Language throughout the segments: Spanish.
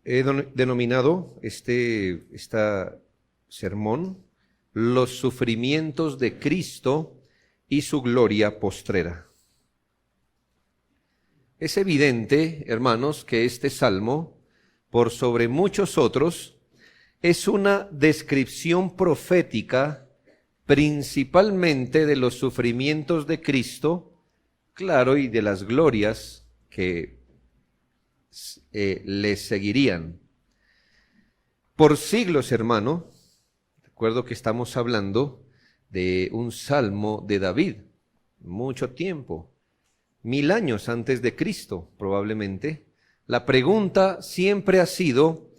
He denominado este sermón los sufrimientos de Cristo y su gloria postrera. Es evidente, hermanos, que este salmo, por sobre muchos otros, es una descripción profética principalmente de los sufrimientos de Cristo, claro, y de las glorias que les seguirían. Por siglos, hermano, recuerdo que estamos hablando de un salmo de David, mucho tiempo, 1000 años antes de Cristo, probablemente. La pregunta siempre ha sido,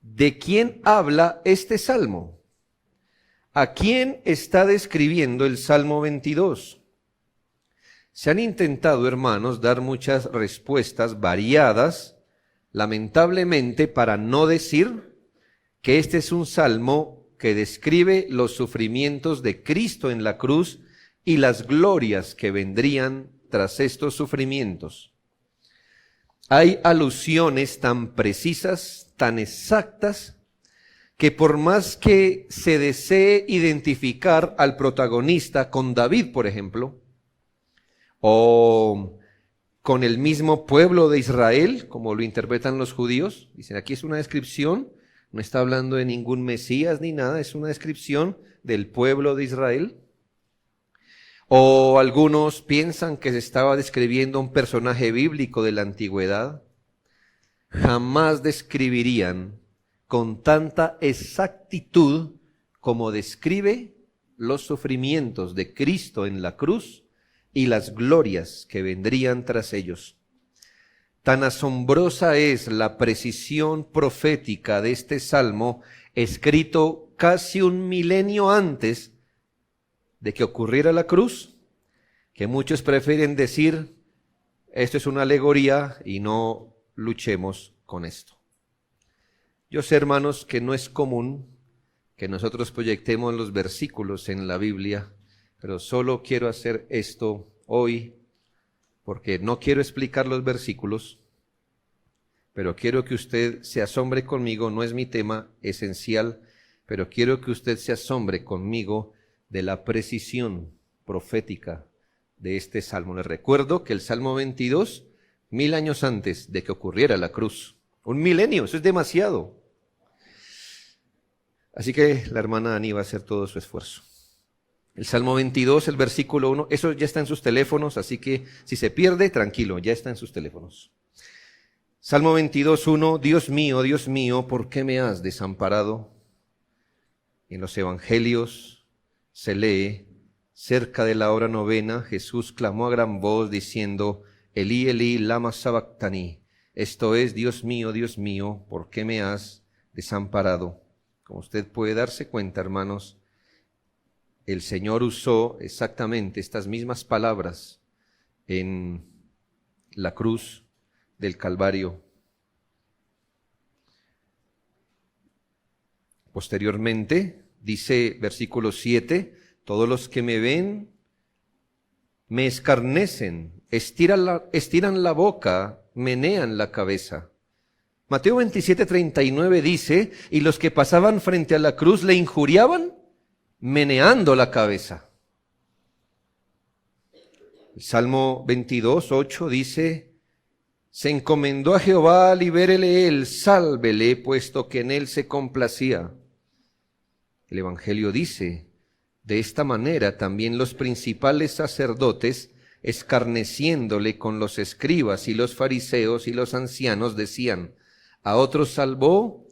¿de quién habla este salmo? ¿A quién está describiendo el Salmo 22? Se han intentado, hermanos, dar muchas respuestas variadas, lamentablemente, para no decir que este es un salmo que describe los sufrimientos de Cristo en la cruz y las glorias que vendrían tras estos sufrimientos. Hay alusiones tan precisas, tan exactas, que por más que se desee identificar al protagonista con David, por ejemplo, o con el mismo pueblo de Israel, como lo interpretan los judíos, dicen aquí es una descripción, no está hablando de ningún Mesías ni nada, es una descripción del pueblo de Israel. O algunos piensan que se estaba describiendo un personaje bíblico de la antigüedad. Jamás describirían con tanta exactitud como describe los sufrimientos de Cristo en la cruz y las glorias que vendrían tras ellos. Tan asombrosa es la precisión profética de este salmo, escrito casi 1 milenio antes de que ocurriera la cruz, que muchos prefieren decir, esto es una alegoría y no luchemos con esto. Yo sé, hermanos, que no es común que nosotros proyectemos los versículos en la Biblia, pero solo quiero hacer esto hoy, porque no quiero explicar los versículos, pero quiero que usted se asombre conmigo, no es mi tema esencial, pero quiero que usted se asombre conmigo de la precisión profética de este salmo. Les recuerdo que el Salmo 22, 1000 años antes de que ocurriera la cruz. 1 milenio, eso es demasiado. Así que la hermana Ani va a hacer todo su esfuerzo. El Salmo 22, el versículo 1, eso ya está en sus teléfonos, así que si se pierde, tranquilo, ya está en sus teléfonos. Salmo 22, 1, Dios mío, ¿por qué me has desamparado? En los evangelios se lee, cerca de la hora novena, Jesús clamó a gran voz diciendo, Elí, Elí, lama sabactani. Esto es, Dios mío, ¿por qué me has desamparado? Como usted puede darse cuenta, hermanos, el Señor usó exactamente estas mismas palabras en la cruz del Calvario. Posteriormente, dice versículo 7, todos los que me ven me escarnecen, estiran la boca, menean la cabeza. Mateo 27:39 dice, y los que pasaban frente a la cruz le injuriaban, meneando la cabeza. El Salmo 22:8 dice, se encomendó a Jehová, libérele él, sálvele, puesto que en él se complacía. El Evangelio dice, de esta manera también los principales sacerdotes, escarneciéndole con los escribas y los fariseos y los ancianos, decían, a otros salvó,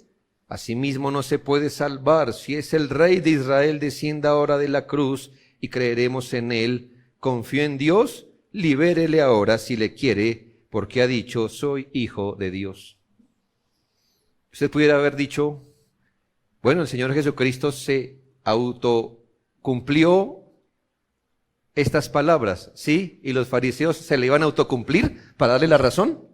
a sí mismo no se puede salvar. Si es el Rey de Israel, descienda ahora de la cruz y creeremos en él. Confío en Dios, libérele ahora si le quiere, porque ha dicho, soy hijo de Dios. Usted pudiera haber dicho, bueno, el Señor Jesucristo se autocumplió estas palabras, ¿sí? Y los fariseos se le iban a autocumplir para darle la razón.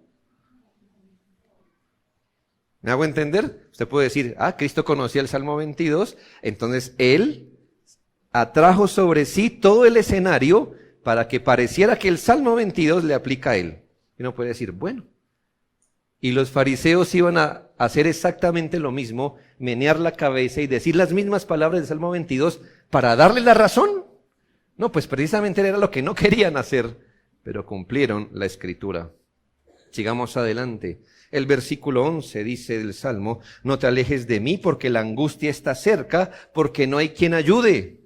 ¿Me hago entender? Usted puede decir, Cristo conocía el Salmo 22, entonces Él atrajo sobre sí todo el escenario para que pareciera que el Salmo 22 le aplica a Él. Y uno puede decir, bueno, Y los fariseos iban a hacer exactamente lo mismo, menear la cabeza y decir las mismas palabras del Salmo 22 para darle la razón. No, pues precisamente era lo que no querían hacer, pero cumplieron la Escritura. Sigamos adelante. El versículo 11 dice del Salmo: no te alejes de mí porque la angustia está cerca, porque no hay quien ayude.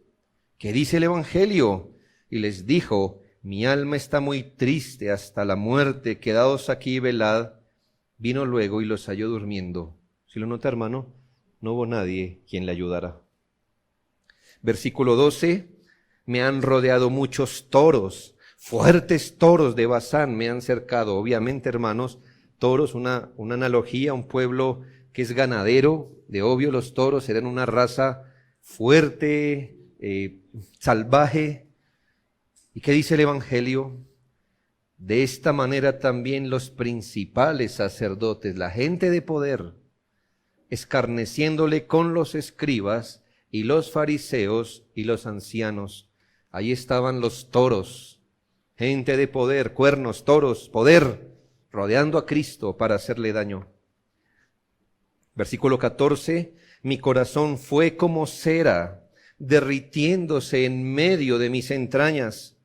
¿Qué dice el Evangelio? Y les dijo: mi alma está muy triste hasta la muerte, quedaos aquí y velad. Vino luego y los halló durmiendo. Si lo nota, hermano, no hubo nadie quien le ayudara. Versículo 12, me han rodeado muchos toros, fuertes toros de Basán me han cercado. Obviamente, hermanos, toros, una analogía, un pueblo que es ganadero. De obvio, los toros eran una raza fuerte, salvaje. ¿Y qué dice el Evangelio? De esta manera también los principales sacerdotes, la gente de poder, escarneciéndole con los escribas y los fariseos y los ancianos. Ahí estaban los toros, gente de poder, cuernos, toros, poder, rodeando a Cristo para hacerle daño. Versículo 14, mi corazón fue como cera, derritiéndose en medio de mis entrañas.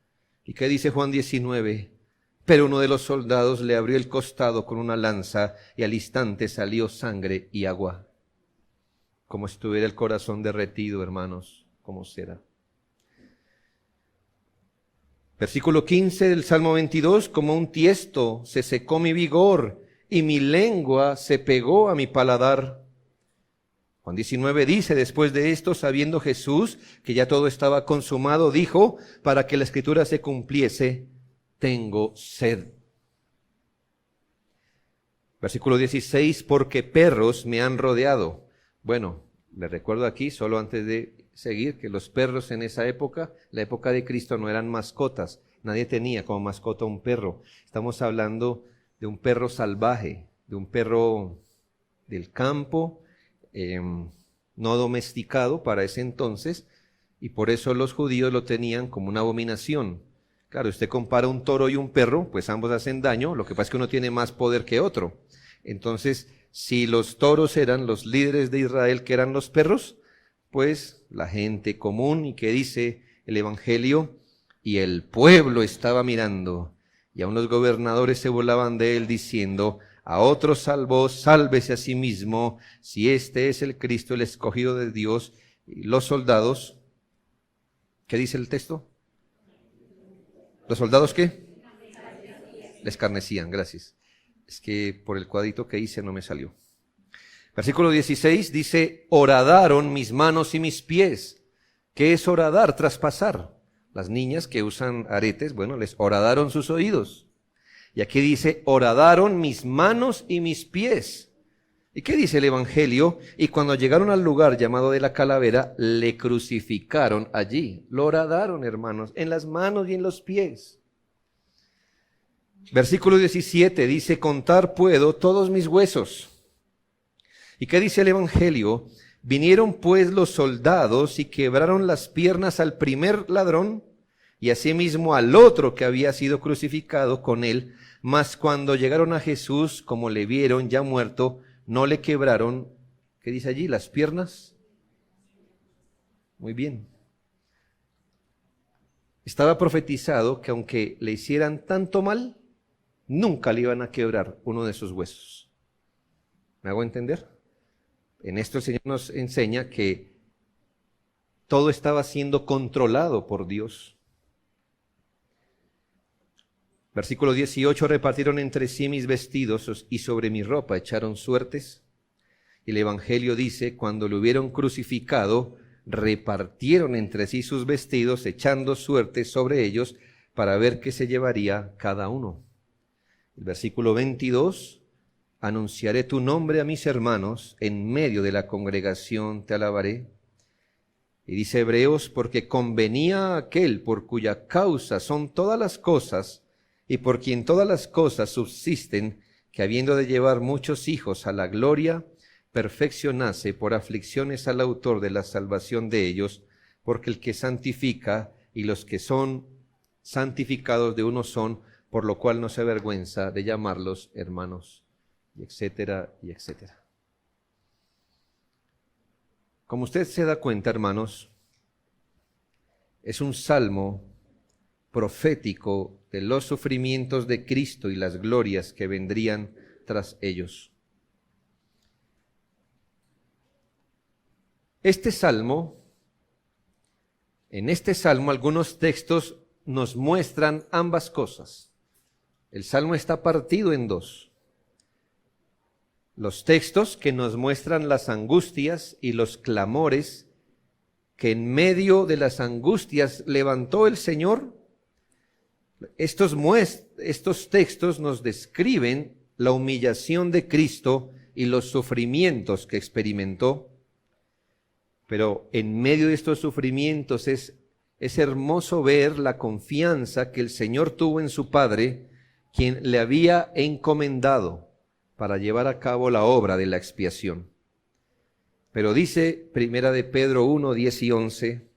¿Y qué dice Juan 19? Pero uno de los soldados le abrió el costado con una lanza y al instante salió sangre y agua. Como si estuviera el corazón derretido, hermanos, como cera. Versículo 15 del Salmo 22, como un tiesto se secó mi vigor y mi lengua se pegó a mi paladar. Juan 19 dice, después de esto, sabiendo Jesús que ya todo estaba consumado, dijo, para que la Escritura se cumpliese, tengo sed. Versículo 16, porque perros me han rodeado. Bueno, les recuerdo aquí, solo antes de seguir, que los perros en esa época, la época de Cristo, no eran mascotas. Nadie tenía como mascota un perro. Estamos hablando de un perro salvaje, de un perro del campo, no domesticado para ese entonces, y por eso los judíos lo tenían como una abominación. Claro, usted compara un toro y un perro, pues ambos hacen daño, lo que pasa es que uno tiene más poder que otro. Entonces, si los toros eran los líderes de Israel, que eran los perros, pues la gente común, y que dice el Evangelio, y el pueblo estaba mirando, y aun los gobernadores se burlaban de él diciendo, a otro salvó, sálvese a sí mismo, si este es el Cristo, el escogido de Dios. Y los soldados, ¿qué dice el texto? ¿Los soldados qué? Le escarnecían, gracias. Es que por el cuadrito que hice no me salió. Versículo 16 dice, horadaron mis manos y mis pies. ¿Qué es horadar? Traspasar. Las niñas que usan aretes, bueno, les horadaron sus oídos. Y aquí dice, horadaron mis manos y mis pies. ¿Y qué dice el Evangelio? Y cuando llegaron al lugar llamado de la calavera, le crucificaron allí. Lo horadaron, hermanos, en las manos y en los pies. Versículo 17 dice, contar puedo todos mis huesos. ¿Y qué dice el Evangelio? Vinieron pues los soldados y quebraron las piernas al primer ladrón y asimismo al otro que había sido crucificado con él. Mas cuando llegaron a Jesús, como le vieron ya muerto, no le quebraron, ¿qué dice allí? ¿Las piernas? Muy bien. Estaba profetizado que aunque le hicieran tanto mal, nunca le iban a quebrar uno de sus huesos. ¿Me hago entender? En esto el Señor nos enseña que todo estaba siendo controlado por Dios. Versículo 18, repartieron entre sí mis vestidos y sobre mi ropa echaron suertes. Y el Evangelio dice, cuando lo hubieron crucificado, repartieron entre sí sus vestidos, echando suertes sobre ellos para ver qué se llevaría cada uno. El versículo 22, anunciaré tu nombre a mis hermanos, en medio de la congregación te alabaré. Y dice Hebreos, porque convenía a aquel por cuya causa son todas las cosas, y por quien todas las cosas subsisten, que habiendo de llevar muchos hijos a la gloria, perfeccionase por aflicciones al autor de la salvación de ellos, porque el que santifica y los que son santificados de uno son, por lo cual no se avergüenza de llamarlos hermanos. y etcétera, y etcétera. Como usted se da cuenta, hermanos, es un salmo profético de los sufrimientos de Cristo y las glorias que vendrían tras ellos. En este salmo algunos textos nos muestran ambas cosas. El salmo está partido en dos. Los textos que nos muestran las angustias y los clamores que en medio de las angustias levantó el Señor. Estos textos nos describen la humillación de Cristo y los sufrimientos que experimentó. Pero en medio de estos sufrimientos es hermoso ver la confianza que el Señor tuvo en su Padre, quien le había encomendado para llevar a cabo la obra de la expiación. Pero dice Primera de Pedro 1, 10 y 11,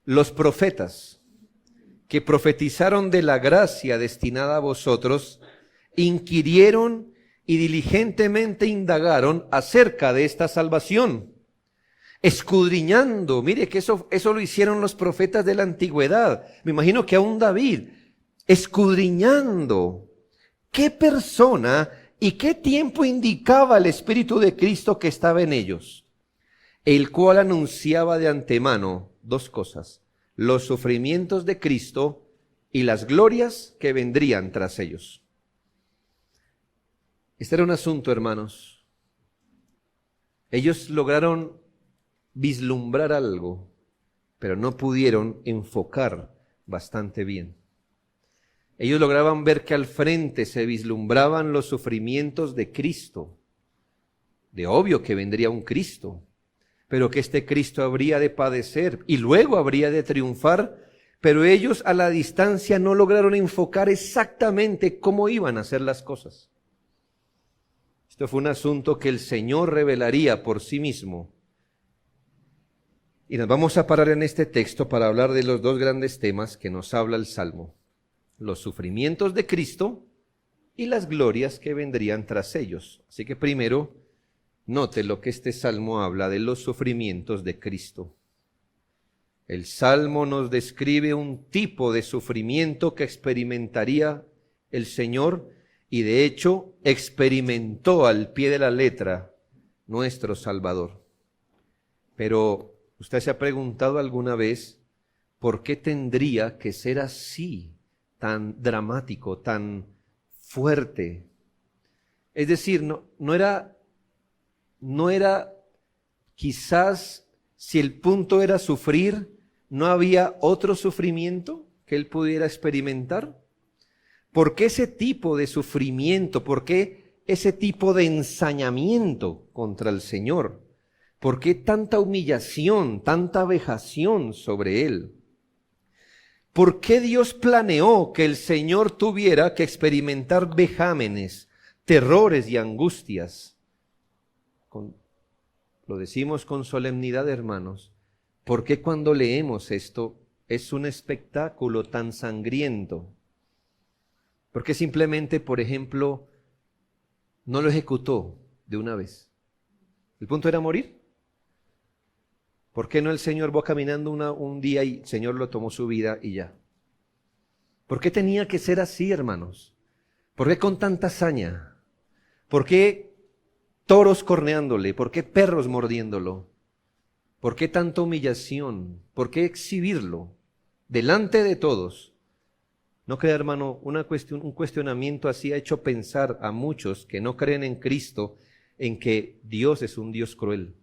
los profetas que profetizaron de la gracia destinada a vosotros, inquirieron y diligentemente indagaron acerca de esta salvación, escudriñando. Mire que eso lo hicieron los profetas de la antigüedad. Me imagino que aún David, escudriñando qué persona y qué tiempo indicaba el Espíritu de Cristo que estaba en ellos, el cual anunciaba de antemano dos cosas: los sufrimientos de Cristo y las glorias que vendrían tras ellos. Este era un asunto, hermanos. Ellos lograron vislumbrar algo, pero no pudieron enfocar bastante bien. Ellos lograban ver que al frente se vislumbraban los sufrimientos de Cristo. De obvio que vendría un Cristo, pero que este Cristo habría de padecer y luego habría de triunfar, pero ellos a la distancia no lograron enfocar exactamente cómo iban a hacer las cosas. Esto fue un asunto que el Señor revelaría por sí mismo. Y nos vamos a parar en este texto para hablar de los dos grandes temas que nos habla el Salmo: los sufrimientos de Cristo y las glorias que vendrían tras ellos. Así que primero, note lo que este Salmo habla de los sufrimientos de Cristo. El Salmo nos describe un tipo de sufrimiento que experimentaría el Señor, y de hecho experimentó al pie de la letra nuestro Salvador. Pero ¿usted se ha preguntado alguna vez por qué tendría que ser así, tan dramático, tan fuerte? Es decir, no era quizás, si el punto era sufrir, ¿no había otro sufrimiento que él pudiera experimentar? ¿Por qué ese tipo de sufrimiento? ¿Por qué ese tipo de ensañamiento contra el Señor? ¿Por qué tanta humillación, tanta vejación sobre él? ¿Por qué Dios planeó que el Señor tuviera que experimentar vejámenes, terrores y angustias? Lo decimos con solemnidad, hermanos. ¿Por qué cuando leemos esto es un espectáculo tan sangriento? ¿Por qué simplemente, por ejemplo, no lo ejecutó de una vez? ¿El punto era morir? ¿Por qué no el Señor va caminando un día y el Señor lo tomó su vida y ya? ¿Por qué tenía que ser así, hermanos? ¿Por qué con tanta hazaña? ¿Por qué toros corneándole? ¿Por qué perros mordiéndolo? ¿Por qué tanta humillación? ¿Por qué exhibirlo delante de todos? ¿No cree, hermano, un cuestionamiento así ha hecho pensar a muchos que no creen en Cristo en que Dios es un Dios cruel?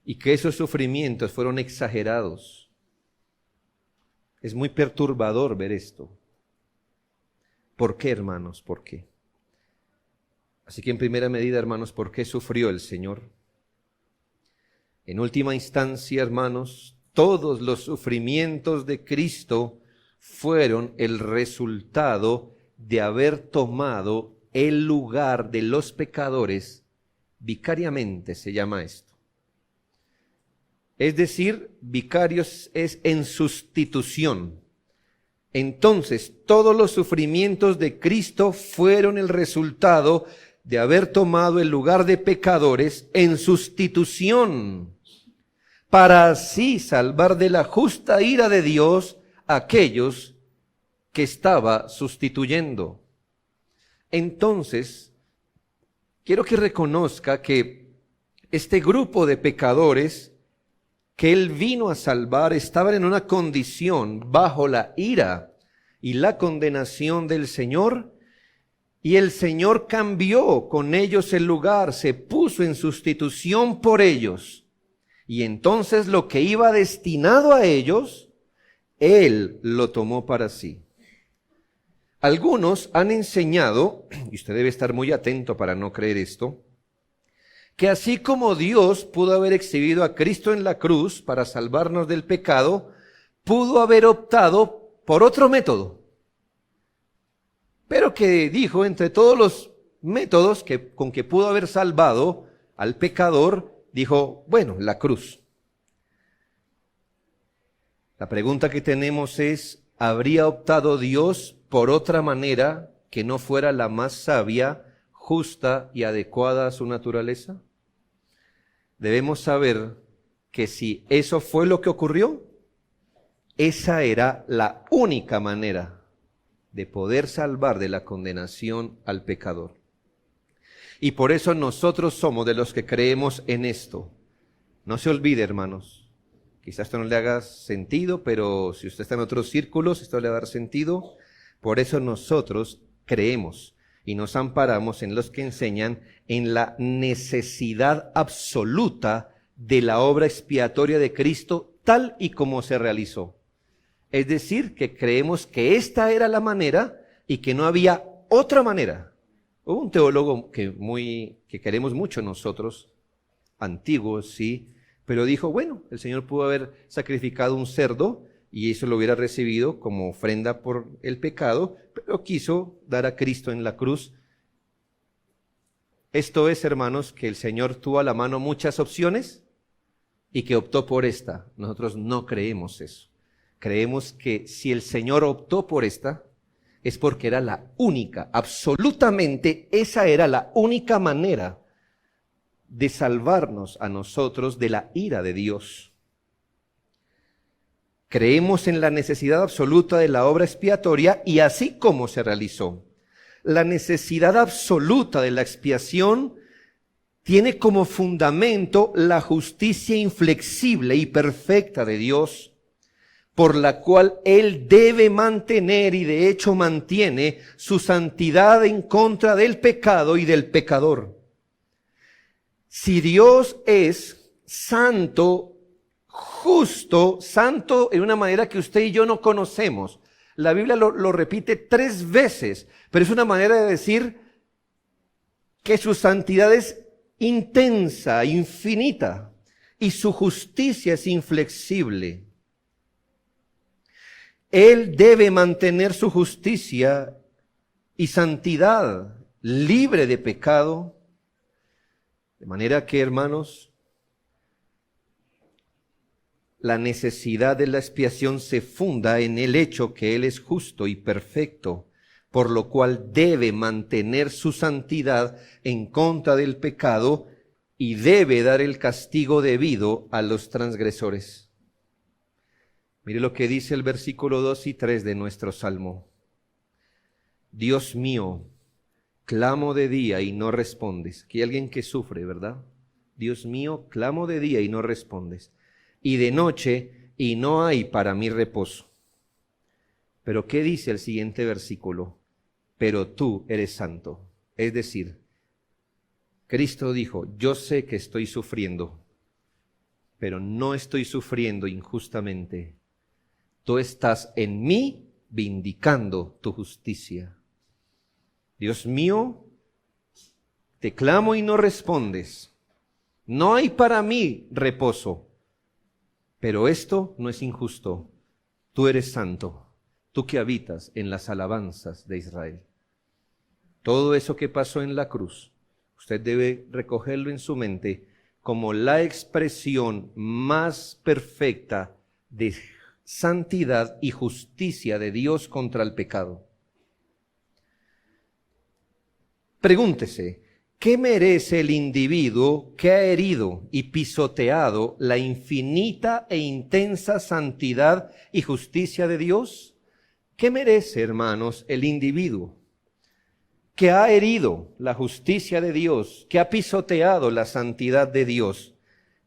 Y que esos sufrimientos fueron exagerados. Es muy perturbador ver esto. ¿Por qué, hermanos? ¿Por qué? Así que en primera medida, hermanos, ¿por qué sufrió el Señor? En última instancia, hermanos, todos los sufrimientos de Cristo fueron el resultado de haber tomado el lugar de los pecadores. Vicariamente se llama esto. Es decir, vicarios es en sustitución. Entonces, todos los sufrimientos de Cristo fueron el resultado de haber tomado el lugar de pecadores en sustitución, para así salvar de la justa ira de Dios a aquellos que estaba sustituyendo. Entonces, quiero que reconozca que este grupo de pecadores que Él vino a salvar estaban en una condición bajo la ira y la condenación del Señor, y el Señor cambió con ellos el lugar, se puso en sustitución por ellos, y entonces lo que iba destinado a ellos, Él lo tomó para sí. Algunos han enseñado, y usted debe estar muy atento para no creer esto, que así como Dios pudo haber exhibido a Cristo en la cruz para salvarnos del pecado, pudo haber optado por otro método. Pero que dijo, entre todos los métodos con que pudo haber salvado al pecador, dijo, bueno, la cruz. La pregunta que tenemos es, ¿habría optado Dios por otra manera que no fuera la más sabia, justa y adecuada a su naturaleza? Debemos saber que si eso fue lo que ocurrió, esa era la única manera de poder salvar de la condenación al pecador. Y por eso nosotros somos de los que creemos en esto. No se olvide, hermanos, quizás esto no le haga sentido, pero si usted está en otros círculos, esto le va a dar sentido. Por eso nosotros creemos y nos amparamos en los que enseñan en la necesidad absoluta de la obra expiatoria de Cristo tal y como se realizó. Es decir, que creemos que esta era la manera y que no había otra manera. Hubo un teólogo que queremos mucho nosotros, antiguo, sí, pero dijo, bueno, el Señor pudo haber sacrificado un cerdo y eso lo hubiera recibido como ofrenda por el pecado, pero quiso dar a Cristo en la cruz. Esto es, hermanos, que el Señor tuvo a la mano muchas opciones y que optó por esta. Nosotros no creemos eso. Creemos que si el Señor optó por esta, es porque era la única, absolutamente esa era la única manera de salvarnos a nosotros de la ira de Dios. Creemos en la necesidad absoluta de la obra expiatoria y así como se realizó. La necesidad absoluta de la expiación tiene como fundamento la justicia inflexible y perfecta de Dios, por la cual Él debe mantener y de hecho mantiene su santidad en contra del pecado y del pecador. Si Dios es santo, justo, santo en una manera que usted y yo no conocemos. La Biblia lo repite 3 veces, pero es una manera de decir que su santidad es intensa, infinita, y su justicia es inflexible. Él debe mantener su justicia y santidad libre de pecado, de manera que, hermanos, la necesidad de la expiación se funda en el hecho que Él es justo y perfecto, por lo cual debe mantener su santidad en contra del pecado y debe dar el castigo debido a los transgresores. Mire lo que dice el versículo 2 y 3 de nuestro Salmo. Dios mío, clamo de día y no respondes. Aquí hay alguien que sufre, ¿verdad? Dios mío, clamo de día y no respondes. Y de noche, y no hay para mí reposo. Pero ¿qué dice el siguiente versículo? Pero tú eres santo. Es decir, Cristo dijo, yo sé que estoy sufriendo, pero no estoy sufriendo injustamente. Tú estás en mí vindicando tu justicia. Dios mío, te clamo y no respondes. No hay para mí reposo. Pero esto no es injusto. Tú eres santo, tú que habitas en las alabanzas de Israel. Todo eso que pasó en la cruz, usted debe recogerlo en su mente como la expresión más perfecta de santidad y justicia de Dios contra el pecado. Pregúntese, ¿qué merece el individuo que ha herido y pisoteado la infinita e intensa santidad y justicia de Dios? ¿Qué merece, hermanos, el individuo que ha herido la justicia de Dios, que ha pisoteado la santidad de Dios?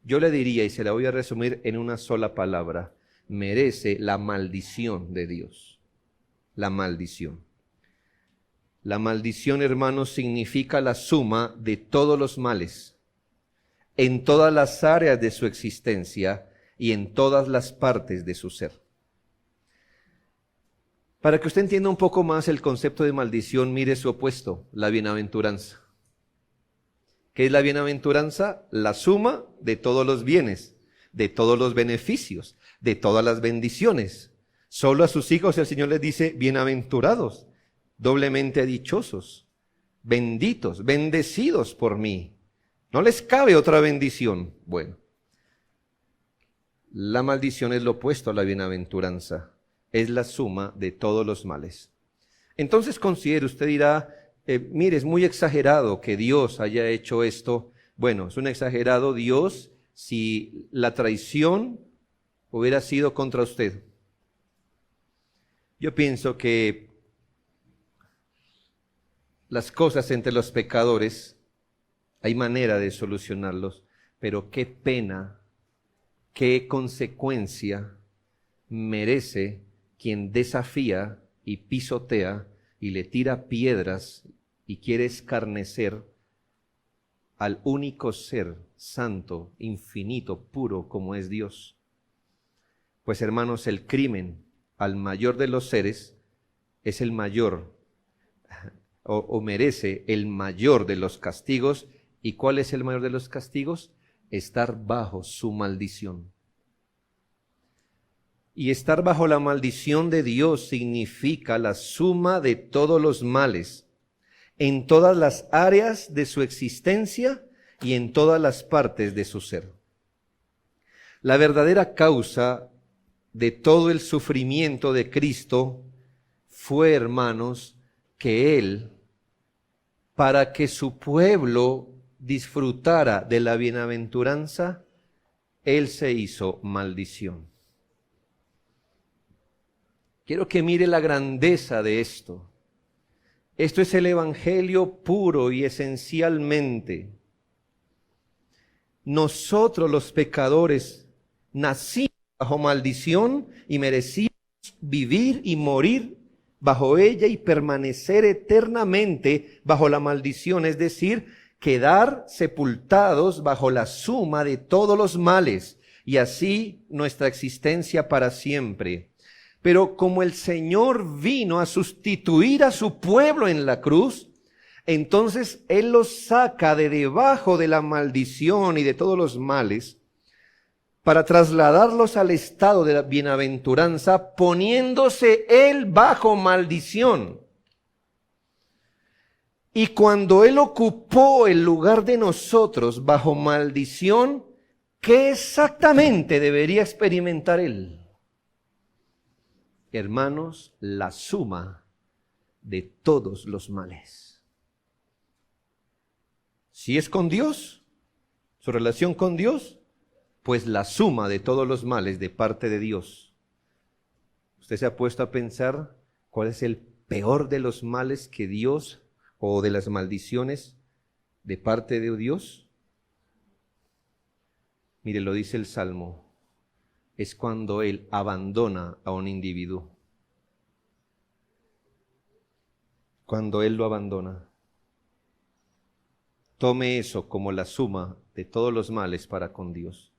Yo le diría, y se la voy a resumir en una sola palabra: merece la maldición de Dios. La maldición. La maldición, hermanos, significa la suma de todos los males, en todas las áreas de su existencia y en todas las partes de su ser. Para que usted entienda un poco más el concepto de maldición, mire su opuesto, la bienaventuranza. ¿Qué es la bienaventuranza? La suma de todos los bienes, de todos los beneficios, de todas las bendiciones. Solo a sus hijos el Señor les dice: bienaventurados, doblemente dichosos, benditos, bendecidos por mí. No les cabe otra bendición. Bueno, la maldición es lo opuesto a la bienaventuranza. Es la suma de todos los males. Entonces considere, usted dirá, mire, es muy exagerado que Dios haya hecho esto. Bueno, es un exagerado Dios si la traición hubiera sido contra usted. Yo pienso que las cosas entre los pecadores, hay manera de solucionarlos, pero qué pena, qué consecuencia merece quien desafía y pisotea y le tira piedras y quiere escarnecer al único ser santo, infinito, puro como es Dios. Pues hermanos, el crimen al mayor de los seres es el mayor, o merece el mayor de los castigos. ¿Y cuál es el mayor de los castigos? Estar bajo su maldición. Y estar bajo la maldición de Dios significa la suma de todos los males, en todas las áreas de su existencia y en todas las partes de su ser. La verdadera causa de todo el sufrimiento de Cristo fue, hermanos, que Él, para que su pueblo disfrutara de la bienaventuranza, Él se hizo maldición. Quiero que mire la grandeza de esto. Esto es el evangelio puro y esencialmente. Nosotros los pecadores nacimos bajo maldición y merecíamos vivir y morir bajo ella y permanecer eternamente bajo la maldición, es decir, quedar sepultados bajo la suma de todos los males y así nuestra existencia para siempre. Pero como el Señor vino a sustituir a su pueblo en la cruz, entonces Él los saca de debajo de la maldición y de todos los males para trasladarlos al estado de la bienaventuranza, poniéndose Él bajo maldición. Y cuando Él ocupó el lugar de nosotros bajo maldición, ¿qué exactamente debería experimentar Él? Hermanos, la suma de todos los males. Si es con Dios, su relación con Dios, pues la suma de todos los males de parte de Dios. ¿Usted se ha puesto a pensar cuál es el peor de los males que Dios, o de las maldiciones de parte de Dios? Mire, lo dice el Salmo. Es cuando Él abandona a un individuo. Cuando Él lo abandona. Tome eso como la suma de todos los males para con Dios.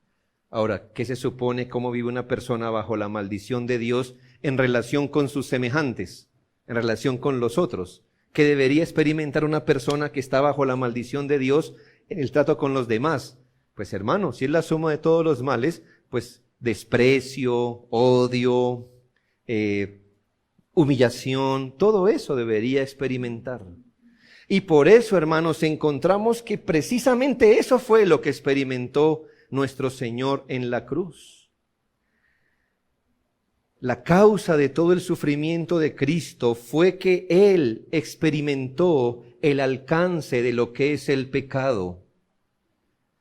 Ahora, ¿qué se supone cómo vive una persona bajo la maldición de Dios en relación con sus semejantes, en relación con los otros? ¿Qué debería experimentar una persona que está bajo la maldición de Dios en el trato con los demás? Pues hermano, si es la suma de todos los males, pues desprecio, odio, humillación, todo eso debería experimentar. Y por eso, hermanos, encontramos que precisamente eso fue lo que experimentó nuestro Señor en la cruz. La causa de todo el sufrimiento de Cristo fue que Él experimentó el alcance de lo que es el pecado,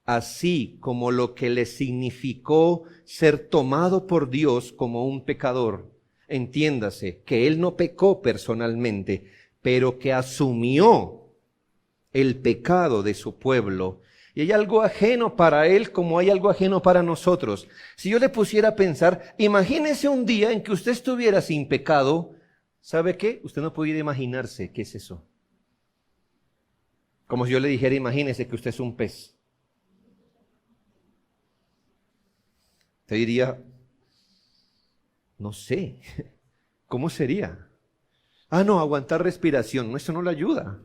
así como lo que le significó ser tomado por Dios como un pecador. Entiéndase, que Él no pecó personalmente, pero que asumió el pecado de su pueblo. Y hay algo ajeno para Él como hay algo ajeno para nosotros. Si yo le pusiera a pensar, imagínese un día en que usted estuviera sin pecado, ¿sabe qué? Usted no pudiera imaginarse qué es eso. Como si yo le dijera, imagínese que usted es un pez. Usted diría, no sé, ¿cómo sería? Ah, no, aguantar respiración, no, eso no le ayuda.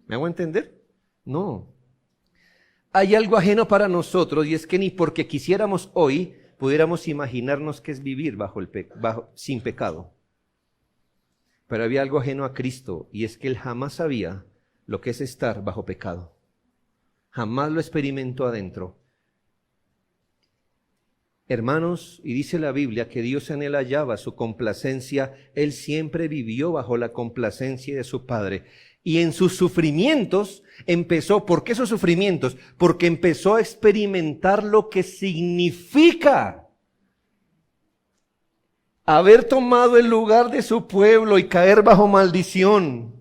¿Me hago entender? No. Hay algo ajeno para nosotros y es que ni porque quisiéramos hoy pudiéramos imaginarnos qué es vivir sin pecado. Pero había algo ajeno a Cristo y es que Él jamás sabía lo que es estar bajo pecado. Jamás lo experimentó adentro. Hermanos, y dice la Biblia que Dios en Él hallaba su complacencia, Él siempre vivió bajo la complacencia de su Padre. Y en sus sufrimientos empezó, ¿por qué esos sufrimientos? Porque empezó a experimentar lo que significa haber tomado el lugar de su pueblo y caer bajo maldición.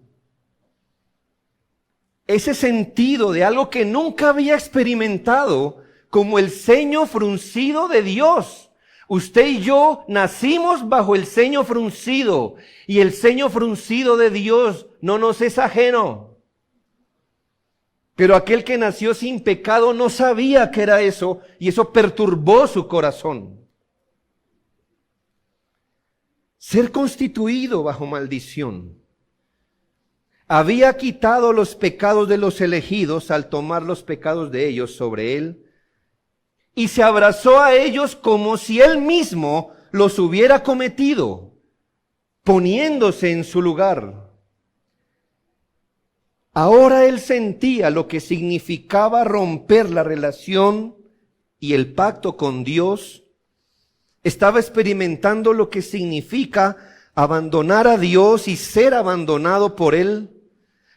Ese sentido de algo que nunca había experimentado, como el ceño fruncido de Dios. Usted y yo nacimos bajo el ceño fruncido y el ceño fruncido de Dios no nos es ajeno. Pero aquel que nació sin pecado no sabía que era eso y eso perturbó su corazón. Ser constituido bajo maldición. Había quitado los pecados de los elegidos al tomar los pecados de ellos sobre él. Y se abrazó a ellos como si él mismo los hubiera cometido, poniéndose en su lugar. Ahora él sentía lo que significaba romper la relación y el pacto con Dios. Estaba experimentando lo que significa abandonar a Dios y ser abandonado por Él.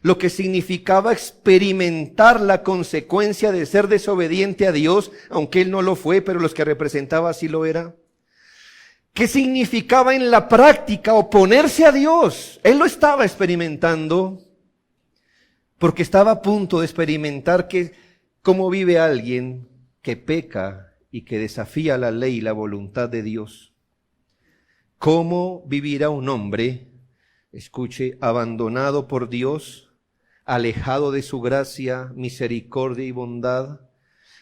Lo que significaba experimentar la consecuencia de ser desobediente a Dios, aunque Él no lo fue, pero los que representaba así lo era. ¿Qué significaba en la práctica oponerse a Dios? Él lo estaba experimentando, porque estaba a punto de experimentar cómo vive alguien que peca y que desafía la ley y la voluntad de Dios. ¿Cómo vivirá un hombre, escuche, abandonado por Dios, alejado de su gracia, misericordia y bondad,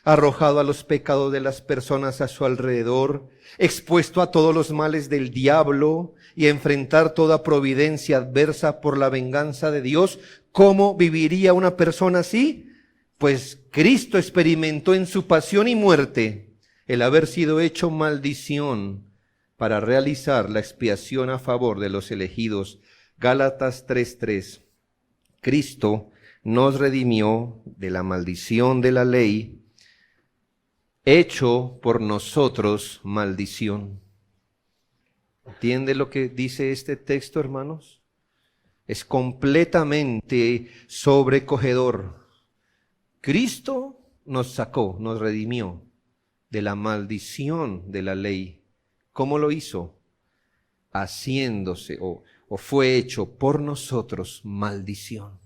arrojado a los pecados de las personas a su alrededor, expuesto a todos los males del diablo y a enfrentar toda providencia adversa por la venganza de Dios? ¿Cómo viviría una persona así? Pues Cristo experimentó en su pasión y muerte el haber sido hecho maldición para realizar la expiación a favor de los elegidos. Gálatas 3:3. Cristo nos redimió de la maldición de la ley, hecho por nosotros maldición. ¿Entiende lo que dice este texto, hermanos? Es completamente sobrecogedor. Cristo nos sacó, nos redimió de la maldición de la ley. ¿Cómo lo hizo? Haciéndose o fue hecho por nosotros maldición.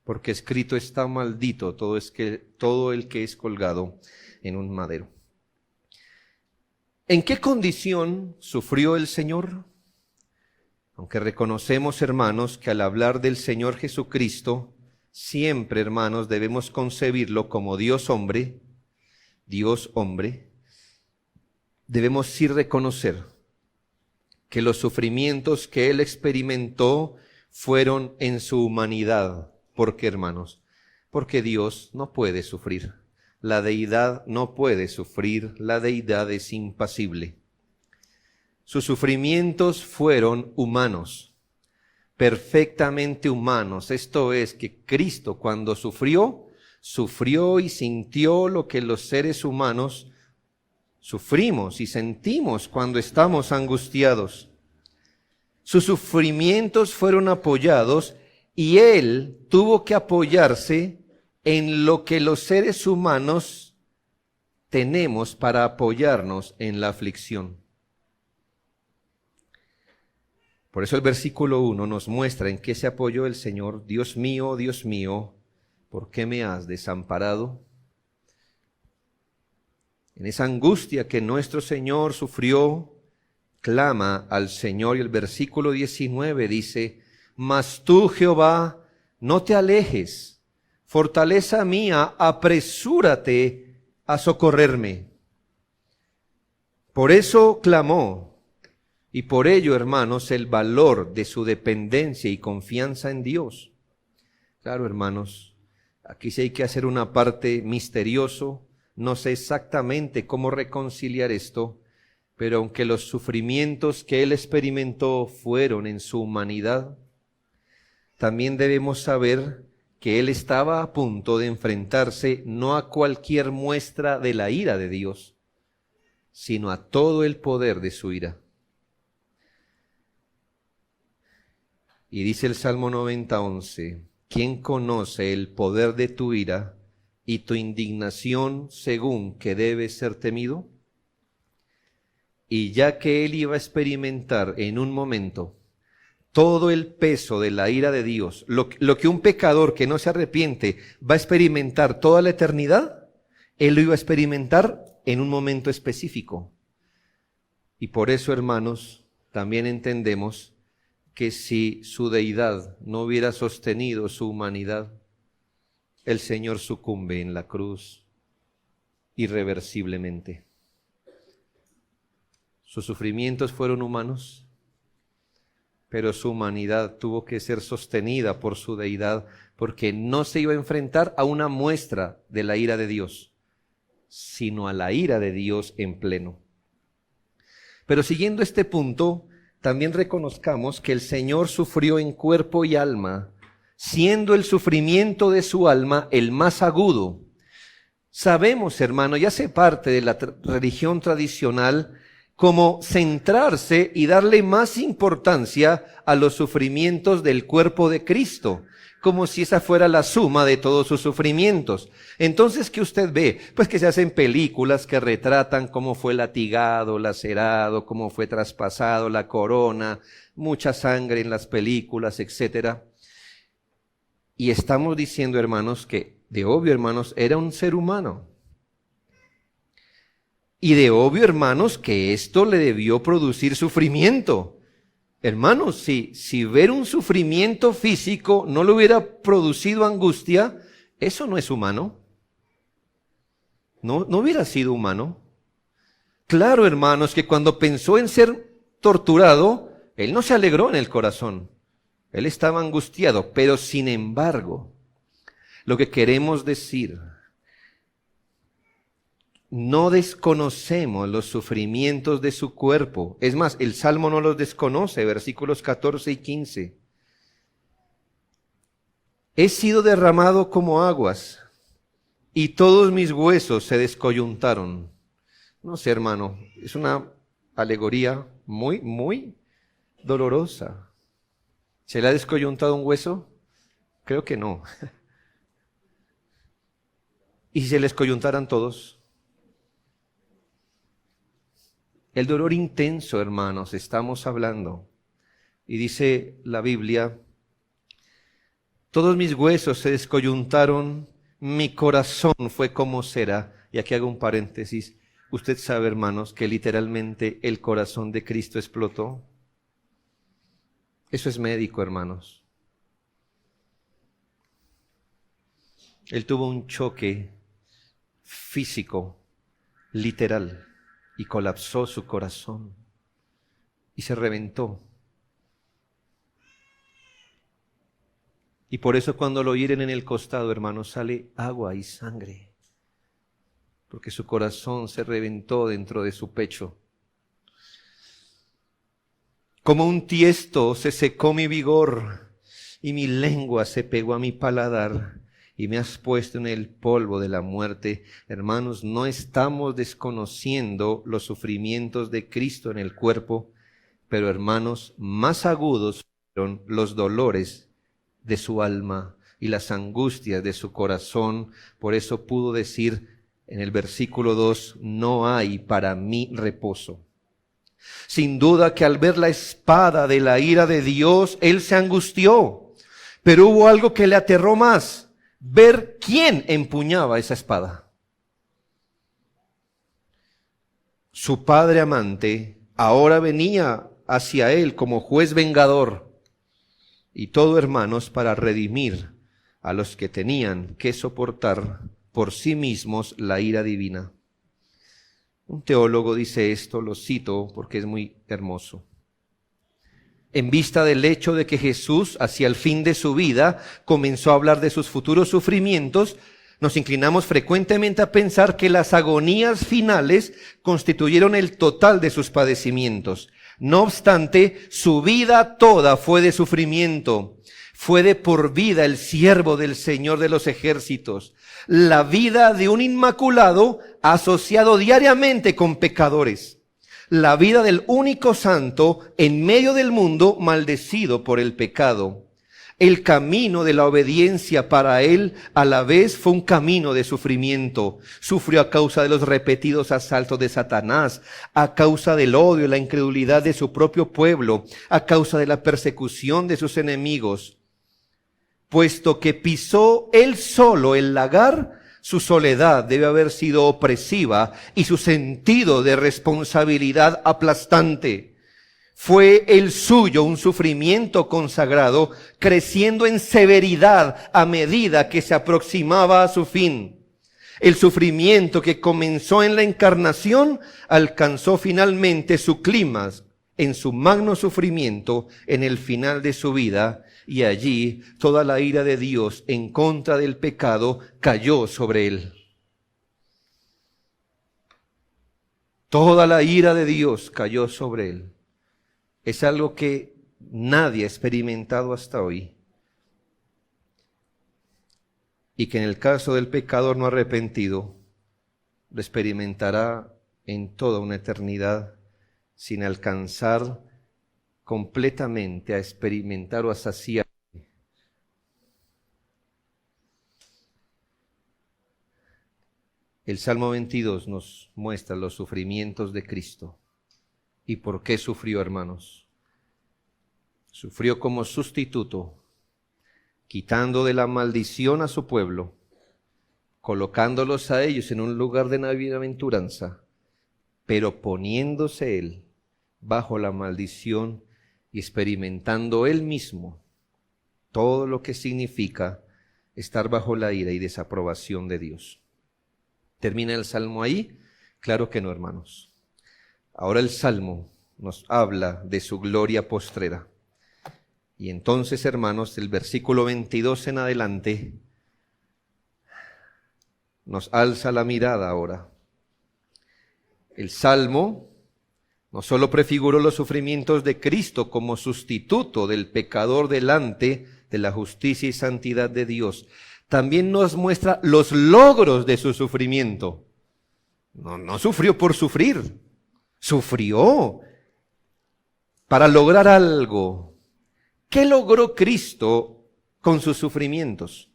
Porque escrito está: maldito todo el que es colgado en un madero. ¿En qué condición sufrió el Señor? Aunque reconocemos, hermanos, que al hablar del Señor Jesucristo, siempre, hermanos, debemos concebirlo como Dios hombre, debemos sí reconocer que los sufrimientos que Él experimentó fueron en su humanidad. ¿Por qué, hermanos? Porque Dios no puede sufrir. La deidad no puede sufrir, la deidad es impasible. Sus sufrimientos fueron humanos, perfectamente humanos. Esto es que Cristo, cuando sufrió y sintió lo que los seres humanos Sufrimos y sentimos cuando estamos angustiados. Sus sufrimientos fueron apoyados y Él tuvo que apoyarse en lo que los seres humanos tenemos para apoyarnos en la aflicción. Por eso el versículo 1 nos muestra en qué se apoyó el Señor. Dios mío, ¿por qué me has desamparado? En esa angustia que nuestro Señor sufrió, clama al Señor, y el versículo 19 dice: mas tú, Jehová, no te alejes, fortaleza mía, apresúrate a socorrerme. Por eso clamó, y por ello, hermanos, el valor de su dependencia y confianza en Dios. Claro, hermanos, aquí sí hay que hacer una parte misterioso. No sé exactamente cómo reconciliar esto, pero aunque los sufrimientos que Él experimentó fueron en su humanidad, también debemos saber que Él estaba a punto de enfrentarse no a cualquier muestra de la ira de Dios, sino a todo el poder de su ira. Y dice el Salmo 90:11, ¿quién conoce el poder de tu ira y tu indignación según que debe ser temido? Y ya que Él iba a experimentar en un momento todo el peso de la ira de Dios, lo que un pecador que no se arrepiente va a experimentar toda la eternidad, Él lo iba a experimentar en un momento específico. Y por eso, hermanos, también entendemos que si su deidad no hubiera sostenido su humanidad, el Señor sucumbe en la cruz irreversiblemente. Sus sufrimientos fueron humanos, pero su humanidad tuvo que ser sostenida por su deidad, porque no se iba a enfrentar a una muestra de la ira de Dios, sino a la ira de Dios en pleno. Pero siguiendo este punto, también reconozcamos que el Señor sufrió en cuerpo y alma, siendo el sufrimiento de su alma el más agudo. Sabemos, hermano, y hace parte de la religión tradicional, como centrarse y darle más importancia a los sufrimientos del cuerpo de Cristo, como si esa fuera la suma de todos sus sufrimientos. Entonces, ¿qué usted ve? Pues que se hacen películas que retratan cómo fue latigado, lacerado, cómo fue traspasado la corona, mucha sangre en las películas, etcétera. Y estamos diciendo, hermanos, que de obvio, hermanos, era un ser humano. Y de obvio, hermanos, que esto le debió producir sufrimiento. Hermanos, si ver un sufrimiento físico no le hubiera producido angustia, eso no es humano. No hubiera sido humano. Claro, hermanos, que cuando pensó en ser torturado, Él no se alegró en el corazón. Él estaba angustiado, pero sin embargo, lo que queremos decir, no desconocemos los sufrimientos de su cuerpo. Es más, el Salmo no los desconoce, versículos 14 y 15. He sido derramado como aguas, y todos mis huesos se descoyuntaron. No sé, hermano, es una alegoría muy, muy dolorosa. ¿Se le ha descoyuntado un hueso? Creo que no. ¿Y si se les coyuntaran todos? El dolor intenso, hermanos, estamos hablando. Y dice la Biblia, todos mis huesos se descoyuntaron, mi corazón fue como cera. Y aquí hago un paréntesis. Usted sabe, hermanos, que literalmente el corazón de Cristo explotó. Eso es médico, hermanos. Él tuvo un choque físico, literal, y colapsó su corazón y se reventó. Y por eso cuando lo hieren en el costado, hermanos, sale agua y sangre, porque su corazón se reventó dentro de su pecho. Como un tiesto se secó mi vigor y mi lengua se pegó a mi paladar. y me has puesto en el polvo de la muerte. Hermanos, no estamos desconociendo los sufrimientos de Cristo en el cuerpo, pero hermanos, más agudos fueron los dolores de su alma y las angustias de su corazón. Por eso pudo decir en el versículo 2, no hay para mí reposo. Sin duda que al ver la espada de la ira de Dios, él se angustió. Pero hubo algo que le aterró más: ver quién empuñaba esa espada. Su padre amante ahora venía hacia él como juez vengador. Y todo, hermanos, para redimir a los que tenían que soportar por sí mismos la ira divina. Un teólogo dice esto, lo cito porque es muy hermoso. En vista del hecho de que Jesús, hacia el fin de su vida, comenzó a hablar de sus futuros sufrimientos, nos inclinamos frecuentemente a pensar que las agonías finales constituyeron el total de sus padecimientos. No obstante, su vida toda fue de sufrimiento. Fue de por vida el siervo del Señor de los ejércitos. La vida de un inmaculado asociado diariamente con pecadores. La vida del único santo en medio del mundo maldecido por el pecado. El camino de la obediencia para él a la vez fue un camino de sufrimiento. Sufrió a causa de los repetidos asaltos de Satanás, a causa del odio y la incredulidad de su propio pueblo, a causa de la persecución de sus enemigos. Puesto que pisó él solo el lagar, su soledad debe haber sido opresiva y su sentido de responsabilidad aplastante. Fue el suyo un sufrimiento consagrado, creciendo en severidad a medida que se aproximaba a su fin. El sufrimiento que comenzó en la encarnación alcanzó finalmente su clímax en su magno sufrimiento en el final de su vida, y allí toda la ira de Dios en contra del pecado cayó sobre él. Toda la ira de Dios cayó sobre él. Es algo que nadie ha experimentado hasta hoy. Y que en el caso del pecador no arrepentido, lo experimentará en toda una eternidad sin alcanzar completamente a experimentar o a saciar. El Salmo 22 nos muestra los sufrimientos de Cristo. ¿Y por qué sufrió, hermanos? Sufrió como sustituto, quitando de la maldición a su pueblo, colocándolos a ellos en un lugar de bienaventuranza, pero poniéndose él bajo la maldición y experimentando él mismo todo lo que significa estar bajo la ira y desaprobación de Dios. ¿Termina el Salmo ahí? Claro que no, hermanos. Ahora el Salmo nos habla de su gloria postrera. Y entonces, hermanos, del versículo 22 en adelante, nos alza la mirada ahora. El Salmo no solo prefiguró los sufrimientos de Cristo como sustituto del pecador delante de la justicia y santidad de Dios, también nos muestra los logros de su sufrimiento. No sufrió por sufrir, sufrió para lograr algo. ¿Qué logró Cristo con sus sufrimientos?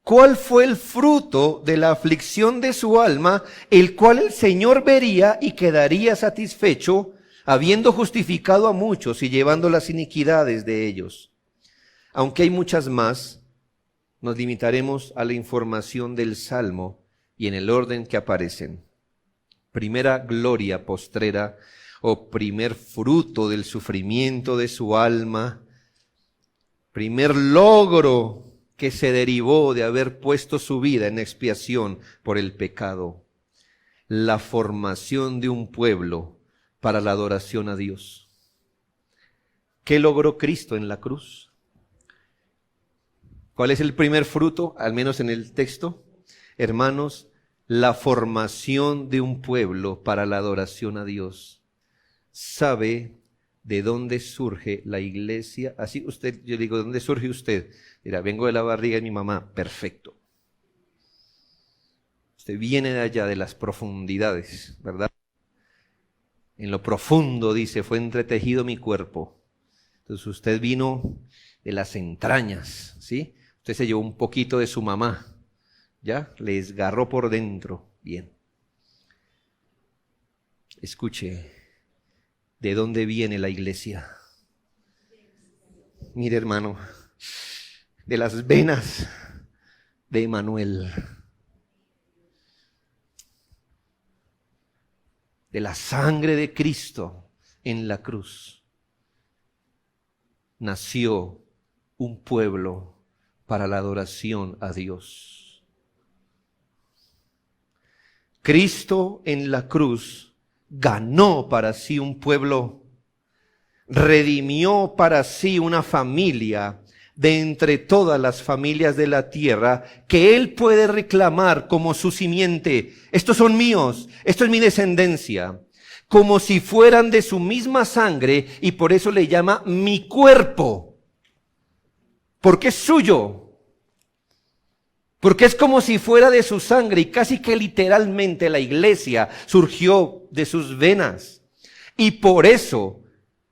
¿Cuál fue el fruto de la aflicción de su alma, el cual el Señor vería y quedaría satisfecho, habiendo justificado a muchos y llevando las iniquidades de ellos? Aunque hay muchas más, nos limitaremos a la información del Salmo y en el orden que aparecen. Primera gloria postrera o primer fruto del sufrimiento de su alma, primer logro que se derivó de haber puesto su vida en expiación por el pecado, la formación de un pueblo para la adoración a Dios. ¿Qué logró Cristo en la cruz? ¿Cuál es el primer fruto, al menos en el texto? Hermanos, la formación de un pueblo para la adoración a Dios. ¿Sabe ¿de dónde surge la iglesia? Así usted, yo digo, ¿de dónde surge usted? Mira, vengo de la barriga de mi mamá. Perfecto. Usted viene de allá, de las profundidades, ¿verdad? En lo profundo, dice, fue entretejido mi cuerpo. Entonces usted vino de las entrañas, ¿sí? Usted se llevó un poquito de su mamá, ¿ya? Le desgarró por dentro. Bien. Escuche, ¿de dónde viene la iglesia? Mire, hermano, de las venas de Emanuel, de la sangre de Cristo en la cruz, nació un pueblo para la adoración a Dios. Cristo en la cruz ganó para sí un pueblo, redimió para sí una familia de entre todas las familias de la tierra que Él puede reclamar como su simiente. Estos son míos, esto es mi descendencia, como si fueran de su misma sangre, y por eso le llama mi cuerpo, porque es suyo. Porque es como si fuera de su sangre, y casi que literalmente la iglesia surgió de sus venas. Y por eso,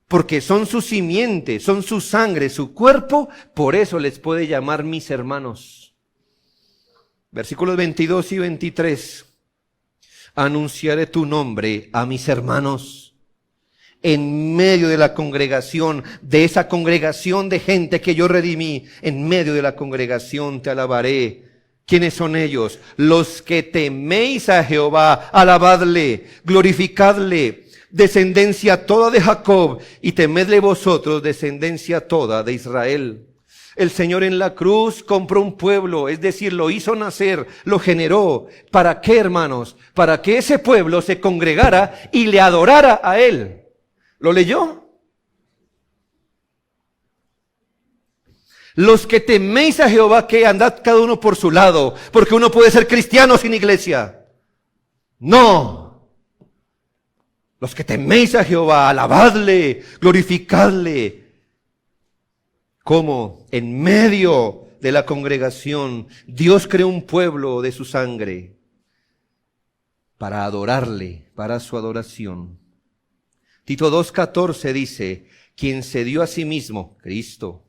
porque son su simiente, son su sangre, su cuerpo, por eso les puede llamar mis hermanos. Versículos 22 y 23. Anunciaré tu nombre a mis hermanos en medio de la congregación, de esa congregación de gente que yo redimí. En medio de la congregación te alabaré. ¿Quiénes son ellos? Los que teméis a Jehová, alabadle, glorificadle, descendencia toda de Jacob, y temedle vosotros, descendencia toda de Israel. El Señor en la cruz compró un pueblo, es decir, lo hizo nacer, lo generó. ¿Para qué, hermanos? Para que ese pueblo se congregara y le adorara a Él. ¿Lo leyó? Los que teméis a Jehová, que andad cada uno por su lado, porque uno puede ser cristiano sin iglesia. No. Los que teméis a Jehová, alabadle, glorificadle. Como en medio de la congregación, Dios creó un pueblo de su sangre para adorarle, para su adoración. Tito 2:14 dice, quien se dio a sí mismo, Cristo,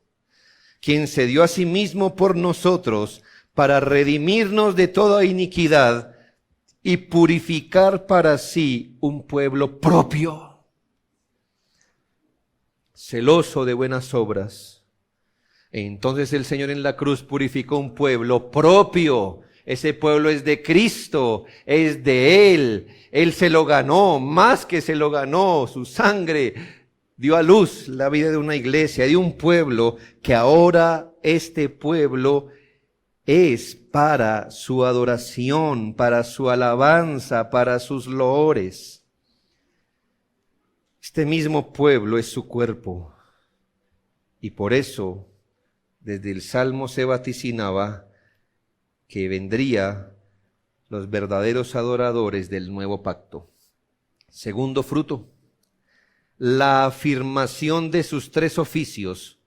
quien se dio a sí mismo por nosotros para redimirnos de toda iniquidad y purificar para sí un pueblo propio, celoso de buenas obras. Entonces el Señor en la cruz purificó un pueblo propio. Ese pueblo es de Cristo, es de Él. Él se lo ganó, más que se lo ganó, su sangre dio a luz la vida de una iglesia, de un pueblo, que ahora este pueblo es para su adoración, para su alabanza, para sus loores. Este mismo pueblo es su cuerpo. Y por eso, desde el Salmo se vaticinaba que vendría los verdaderos adoradores del nuevo pacto. Segundo fruto, la afirmación de sus tres oficios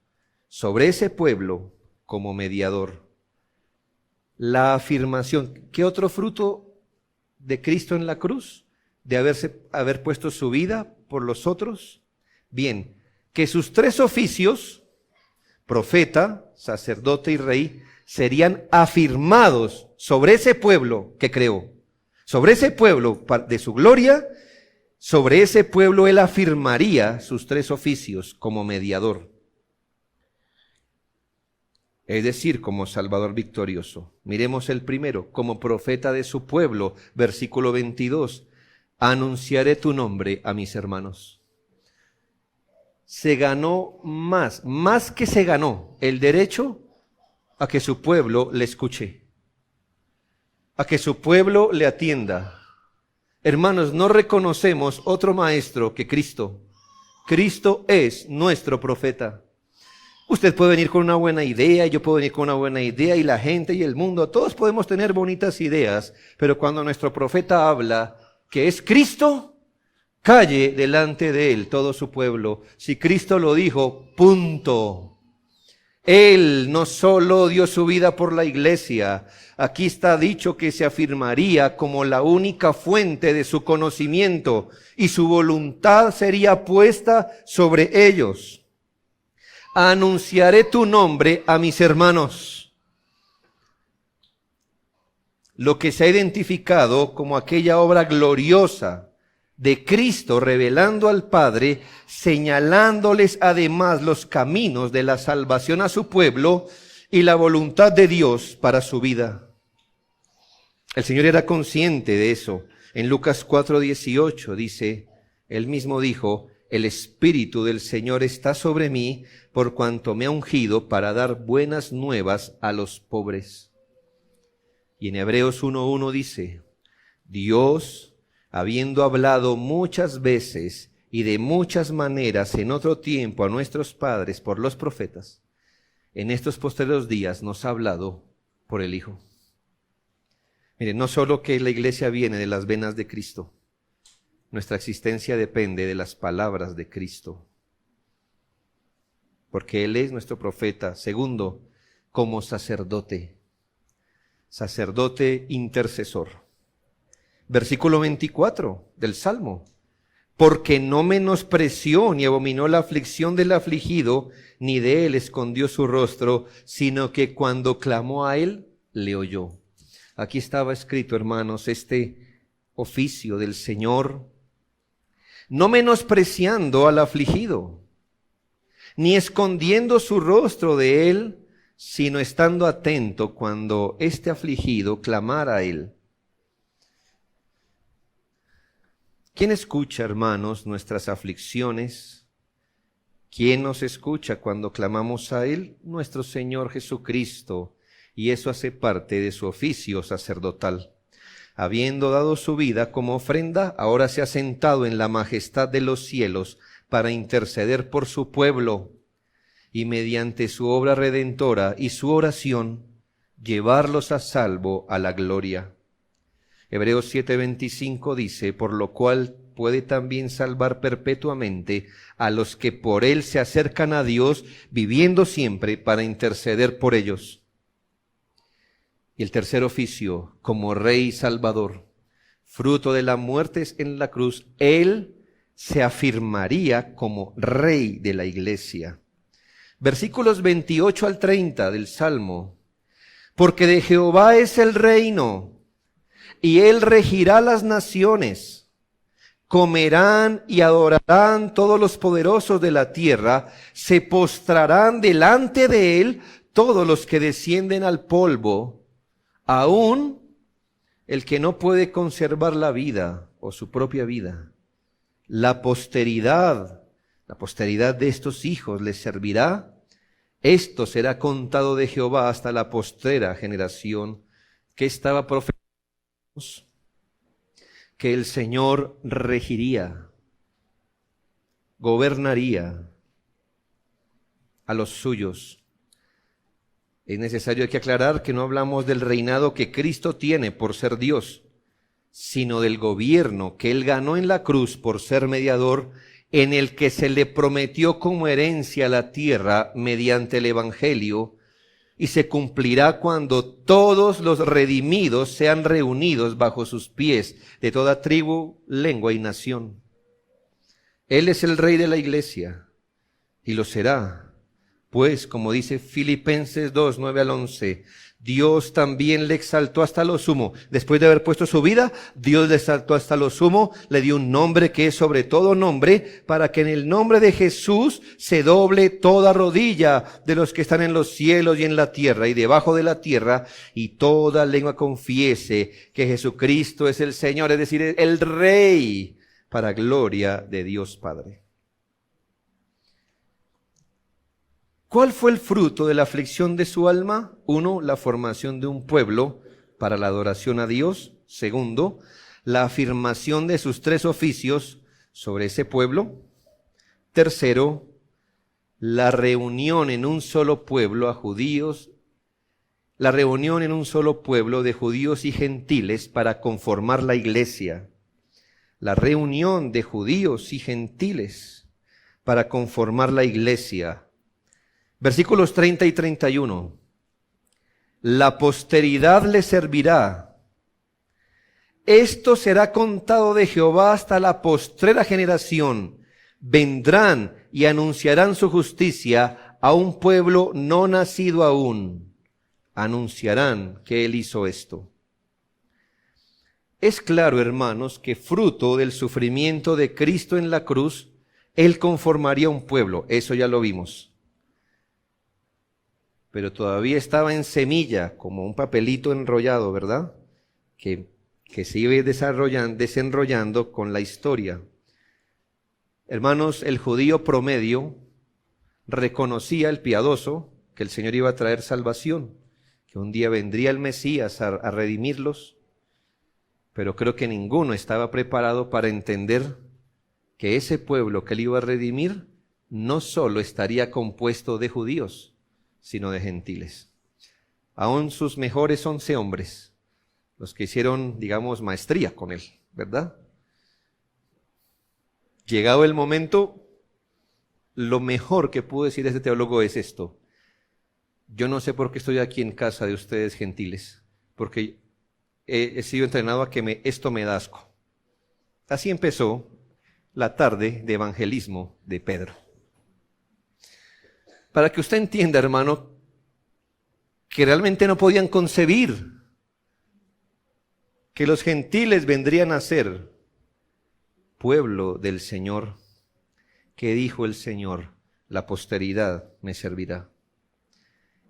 sobre ese pueblo como mediador. La afirmación. ¿Qué otro fruto de Cristo en la cruz? De haber puesto su vida por los otros. Bien, que sus tres oficios, profeta, sacerdote y rey, serían afirmados sobre ese pueblo que creó. Sobre ese pueblo de su gloria, sobre ese pueblo Él afirmaría sus tres oficios como mediador. Es decir, como Salvador victorioso. Miremos el primero, como profeta de su pueblo, versículo 22. Anunciaré tu nombre a mis hermanos. Se ganó más que se ganó el derecho a que su pueblo le escuche, a que su pueblo le atienda. Hermanos, no reconocemos otro maestro que Cristo. Cristo es nuestro profeta. Usted puede venir con una buena idea, yo puedo venir con una buena idea, y la gente y el mundo, todos podemos tener bonitas ideas, pero cuando nuestro profeta habla que es Cristo, calle delante de él todo su pueblo. Si Cristo lo dijo, punto. Él no solo dio su vida por la iglesia, aquí está dicho que se afirmaría como la única fuente de su conocimiento y su voluntad sería puesta sobre ellos. Anunciaré tu nombre a mis hermanos. Lo que se ha identificado como aquella obra gloriosa de Cristo revelando al Padre, señalándoles además los caminos de la salvación a su pueblo y la voluntad de Dios para su vida. El Señor era consciente de eso. En Lucas 4:18 dice, Él mismo dijo, el Espíritu del Señor está sobre mí, por cuanto me ha ungido para dar buenas nuevas a los pobres. Y en Hebreos 1:1 dice, Dios, habiendo hablado muchas veces y de muchas maneras en otro tiempo a nuestros padres por los profetas, en estos postreros días nos ha hablado por el Hijo. Miren, no solo que la iglesia viene de las venas de Cristo, nuestra existencia depende de las palabras de Cristo, porque Él es nuestro profeta. Segundo, como sacerdote intercesor. Versículo 24 del Salmo. Porque no menospreció ni abominó la aflicción del afligido, ni de él escondió su rostro, sino que cuando clamó a él, le oyó. Aquí estaba escrito, hermanos, este oficio del Señor, no menospreciando al afligido, ni escondiendo su rostro de él, sino estando atento cuando este afligido clamara a él. ¿Quién escucha, hermanos, nuestras aflicciones? ¿Quién nos escucha cuando clamamos a Él? Nuestro Señor Jesucristo, y eso hace parte de su oficio sacerdotal. Habiendo dado su vida como ofrenda, ahora se ha sentado en la majestad de los cielos para interceder por su pueblo, y mediante su obra redentora y su oración, llevarlos a salvo a la gloria. Hebreos 7:25 dice, por lo cual puede también salvar perpetuamente a los que por él se acercan a Dios, viviendo siempre para interceder por ellos. Y el tercer oficio, como Rey y Salvador, fruto de la muerte en la cruz, él se afirmaría como Rey de la iglesia. Versículos 28 al 30 del Salmo. Porque de Jehová es el reino, y él regirá las naciones. Comerán y adorarán todos los poderosos de la tierra, se postrarán delante de él todos los que descienden al polvo, aun el que no puede conservar la vida o su propia vida. La posteridad de estos hijos les servirá. Esto será contado de Jehová hasta la postrera generación. Que estaba profetizando que el Señor regiría, gobernaría a los suyos. Es necesario que aclarar que no hablamos del reinado que Cristo tiene por ser Dios, sino del gobierno que Él ganó en la cruz por ser mediador, en el que se le prometió como herencia a la tierra mediante el Evangelio, y se cumplirá cuando todos los redimidos sean reunidos bajo sus pies, de toda tribu, lengua y nación. Él es el Rey de la iglesia, y lo será, pues, como dice Filipenses 2, 9 al 11, Dios también le exaltó hasta lo sumo. Después de haber puesto su vida, Dios le exaltó hasta lo sumo, le dio un nombre que es sobre todo nombre, para que en el nombre de Jesús se doble toda rodilla de los que están en los cielos y en la tierra y debajo de la tierra, y toda lengua confiese que Jesucristo es el Señor, es decir, el Rey, para gloria de Dios Padre. ¿Cuál fue el fruto de la aflicción de su alma? 1, la formación de un pueblo para la adoración a Dios. 2, la afirmación de sus 3 oficios sobre ese pueblo. 3, la reunión en un solo pueblo a judíos, la reunión en un solo pueblo de judíos y gentiles para conformar la iglesia. la reunión de judíos y gentiles para conformar la iglesia. Versículos 30 y 31. La posteridad le servirá. Esto será contado de Jehová hasta la postrera generación. Vendrán y anunciarán su justicia a un pueblo no nacido aún. Anunciarán que Él hizo esto. Es claro, hermanos, que fruto del sufrimiento de Cristo en la cruz, Él conformaría un pueblo. Eso ya lo vimos. Pero todavía estaba en semilla, como un papelito enrollado, ¿verdad? Que se iba desenrollando con la historia. Hermanos, el judío promedio reconocía, el piadoso, que el Señor iba a traer salvación, que un día vendría el Mesías a redimirlos, pero creo que ninguno estaba preparado para entender que ese pueblo que Él iba a redimir no solo estaría compuesto de judíos, sino de gentiles. Aún sus mejores 11 hombres, los que hicieron, digamos, maestría con Él, ¿verdad? Llegado el momento, lo mejor que pudo decir este teólogo es esto: yo no sé por qué estoy aquí en casa de ustedes gentiles, porque he sido entrenado a que esto me da asco. Así empezó la tarde de evangelismo de Pedro. Para que usted entienda, hermano, que realmente no podían concebir que los gentiles vendrían a ser pueblo del Señor, que dijo el Señor: la posteridad me servirá.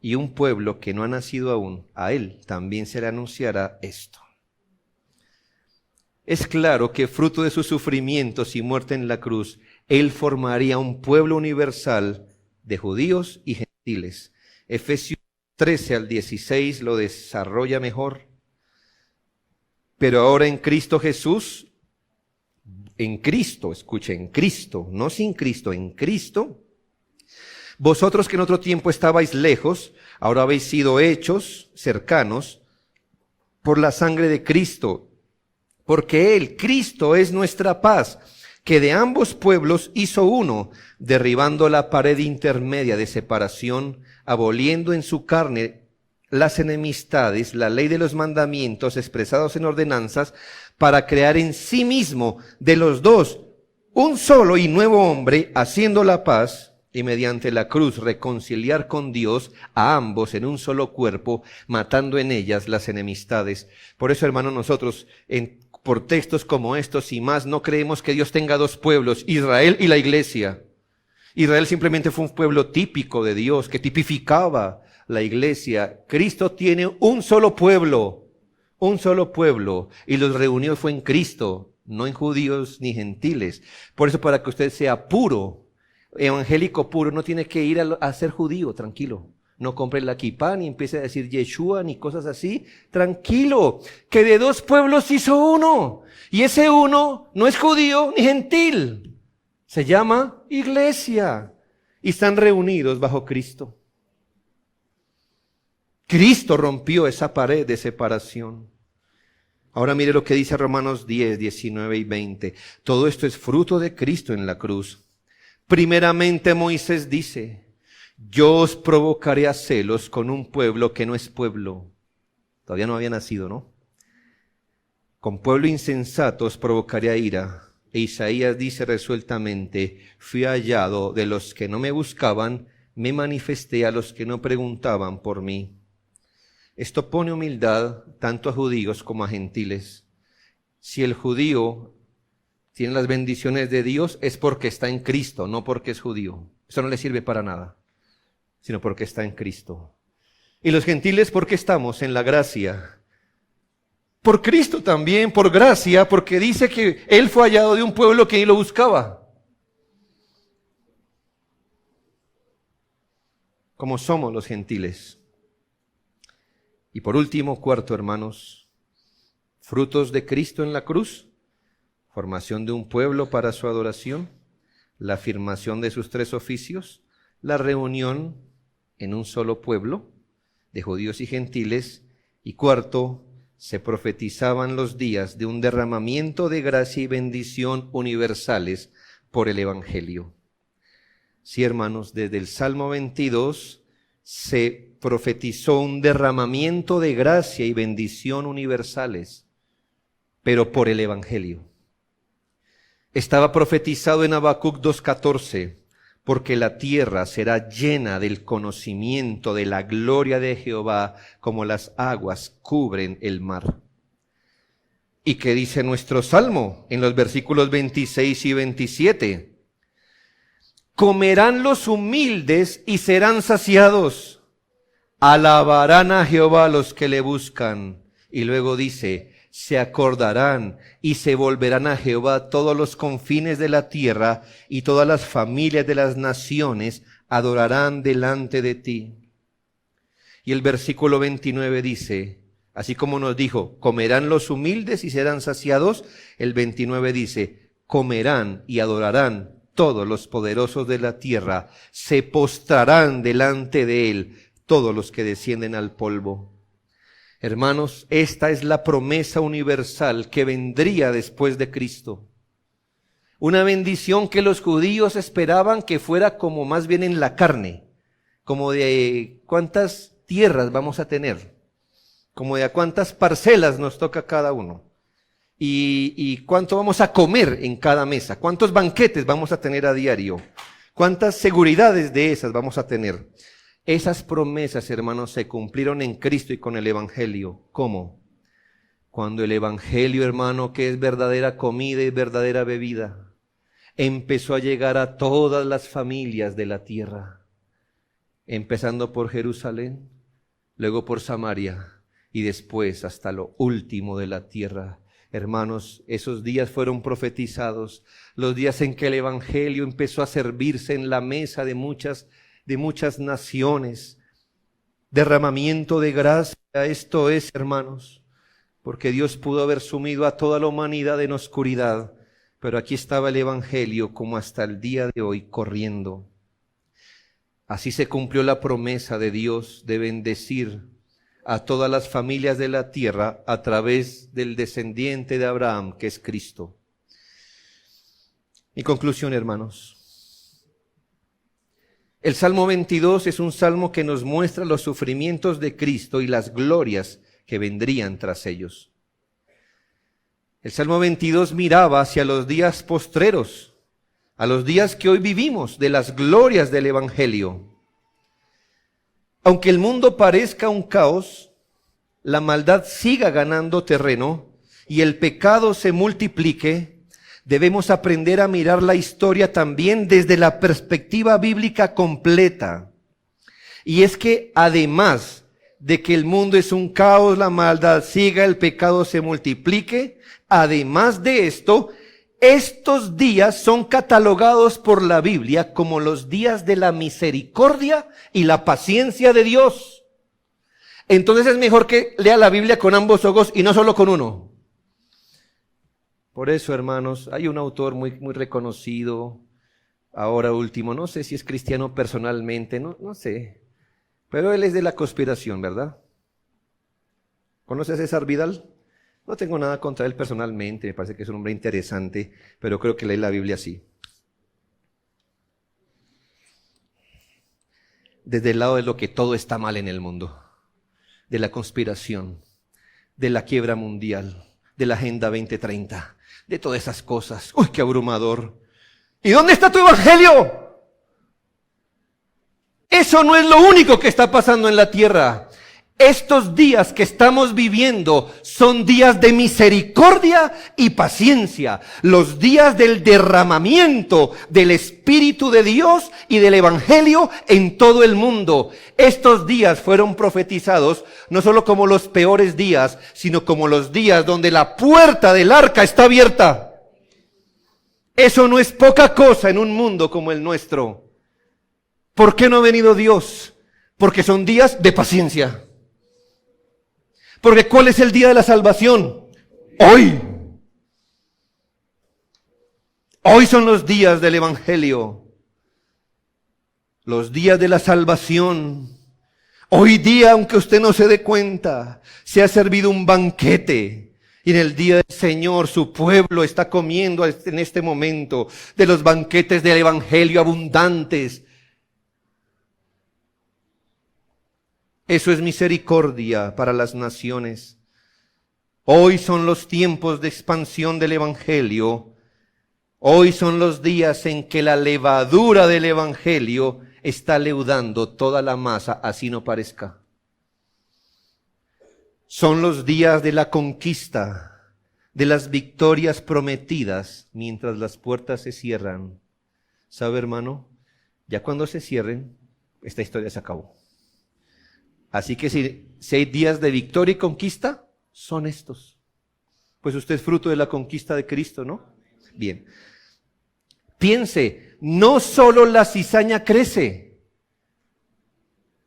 Y un pueblo que no ha nacido aún, a él también se le anunciará esto. Es claro que fruto de sus sufrimientos y muerte en la cruz, Él formaría un pueblo universal de judíos y gentiles. Efesios 13 al 16 lo desarrolla mejor. Pero ahora en Cristo Jesús, en Cristo, escuche, en Cristo, no sin Cristo, en Cristo, vosotros que en otro tiempo estabais lejos, ahora habéis sido hechos cercanos por la sangre de Cristo, porque Él, Cristo, es nuestra paz, que de ambos pueblos hizo uno, derribando la pared intermedia de separación, aboliendo en su carne las enemistades, la ley de los mandamientos expresados en ordenanzas, para crear en sí mismo de los dos un solo y nuevo hombre, haciendo la paz, y mediante la cruz reconciliar con Dios a ambos en un solo cuerpo, matando en ellas las enemistades. Por eso, hermanos, nosotros por textos como estos y más no creemos que Dios tenga dos pueblos, Israel y la iglesia. Israel simplemente fue un pueblo típico de Dios que tipificaba la iglesia. Cristo tiene un solo pueblo, y los reunió fue en Cristo, no en judíos ni gentiles. Por eso, para que usted sea puro, evangélico puro, no tiene que ir a ser judío, tranquilo. No compre la kipá, ni empiece a decir Yeshua, ni cosas así. Tranquilo, que de dos pueblos hizo uno. Y ese uno no es judío ni gentil. Se llama iglesia. Y están reunidos bajo Cristo. Cristo rompió esa pared de separación. Ahora mire lo que dice Romanos 10, 19 y 20. Todo esto es fruto de Cristo en la cruz. Primeramente Moisés dice: yo os provocaré a celos con un pueblo que no es pueblo. Todavía no había nacido, ¿no? Con pueblo insensato os provocaré a ira. E Isaías dice resueltamente: fui hallado de los que no me buscaban, me manifesté a los que no preguntaban por mí. Esto pone humildad tanto a judíos como a gentiles. Si el judío tiene las bendiciones de Dios, es porque está en Cristo, no porque es judío. Eso no le sirve para nada, sino porque está en Cristo. Y los gentiles, porque estamos en la gracia. Por Cristo también, por gracia, porque dice que Él fue hallado de un pueblo que ni lo buscaba. Como somos los gentiles. Y por último, cuarto, hermanos, frutos de Cristo en la cruz: formación de un pueblo para su adoración, la afirmación de sus tres oficios, la reunión en un solo pueblo de judíos y gentiles, y cuarto, se profetizaban los días de un derramamiento de gracia y bendición universales por el Evangelio. Sí, hermanos, desde el Salmo 22 se profetizó un derramamiento de gracia y bendición universales, pero por el Evangelio. Estaba profetizado en Habacuc 2:14, porque la tierra será llena del conocimiento de la gloria de Jehová, como las aguas cubren el mar. ¿Y qué dice nuestro Salmo en los versículos 26 y 27? Comerán los humildes y serán saciados. Alabarán a Jehová los que le buscan. Y luego dice, se acordarán y se volverán a Jehová todos los confines de la tierra, y todas las familias de las naciones adorarán delante de ti. Y el versículo 29 dice, así como nos dijo, comerán los humildes y serán saciados, el 29 dice, comerán y adorarán todos los poderosos de la tierra, se postrarán delante de él todos los que descienden al polvo. Hermanos, esta es la promesa universal que vendría después de Cristo. Una bendición que los judíos esperaban que fuera como más bien en la carne, como de cuántas tierras vamos a tener, como de a cuántas parcelas nos toca cada uno, y cuánto vamos a comer en cada mesa, cuántos banquetes vamos a tener a diario, cuántas seguridades de esas vamos a tener. Esas promesas, hermanos, se cumplieron en Cristo y con el Evangelio. ¿Cómo? Cuando el Evangelio, hermano, que es verdadera comida y verdadera bebida, empezó a llegar a todas las familias de la tierra, empezando por Jerusalén, luego por Samaria y después hasta lo último de la tierra. Hermanos, esos días fueron profetizados, los días en que el Evangelio empezó a servirse en la mesa de muchas naciones, derramamiento de gracia. Esto es, hermanos, porque Dios pudo haber sumido a toda la humanidad en oscuridad, pero aquí estaba el Evangelio como hasta el día de hoy corriendo. Así se cumplió la promesa de Dios de bendecir a todas las familias de la tierra a través del descendiente de Abraham, que es Cristo. Mi conclusión, hermanos. El Salmo 22 es un salmo que nos muestra los sufrimientos de Cristo y las glorias que vendrían tras ellos. El Salmo 22 miraba hacia los días postreros, a los días que hoy vivimos, de las glorias del Evangelio. Aunque el mundo parezca un caos, la maldad siga ganando terreno y el pecado se multiplique, debemos aprender a mirar la historia también desde la perspectiva bíblica completa. Y es que además de que el mundo es un caos, la maldad siga, el pecado se multiplique, además de esto, estos días son catalogados por la Biblia como los días de la misericordia y la paciencia de Dios. Entonces es mejor que lea la Biblia con ambos ojos y no solo con uno. Por eso, hermanos, hay un autor muy reconocido, ahora último, no sé si es cristiano personalmente, no sé, pero él es de la conspiración, ¿verdad? ¿Conoces a César Vidal? No tengo nada contra él personalmente, me parece que es un hombre interesante, pero creo que lee la Biblia así. Desde el lado de lo que todo está mal en el mundo, de la conspiración, de la quiebra mundial, de la Agenda 2030, de todas esas cosas. ¡Uy, qué abrumador! ¿Y dónde está tu evangelio? Eso no es lo único que está pasando en la tierra. Estos días que estamos viviendo son días de misericordia y paciencia, los días del derramamiento del Espíritu de Dios y del Evangelio en todo el mundo. Estos días fueron profetizados no solo como los peores días, sino como los días donde la puerta del arca está abierta. Eso no es poca cosa en un mundo como el nuestro. ¿Por qué no ha venido Dios? Porque son días de paciencia. Porque ¿cuál es el día de la salvación? Hoy. Hoy son los días del Evangelio. Los días de la salvación. Hoy día, aunque usted no se dé cuenta, se ha servido un banquete. Y en el día del Señor, su pueblo está comiendo en este momento de los banquetes del Evangelio abundantes. Eso es misericordia para las naciones. Hoy son los tiempos de expansión del Evangelio. Hoy son los días en que la levadura del Evangelio está leudando toda la masa, así no parezca. Son los días de la conquista, de las victorias prometidas, mientras las puertas se cierran. ¿Sabe, hermano? Ya cuando se cierren, esta historia se acabó. Así que si hay días de victoria y conquista, son estos. Pues usted es fruto de la conquista de Cristo, ¿no? Bien. Piense, no solo la cizaña crece.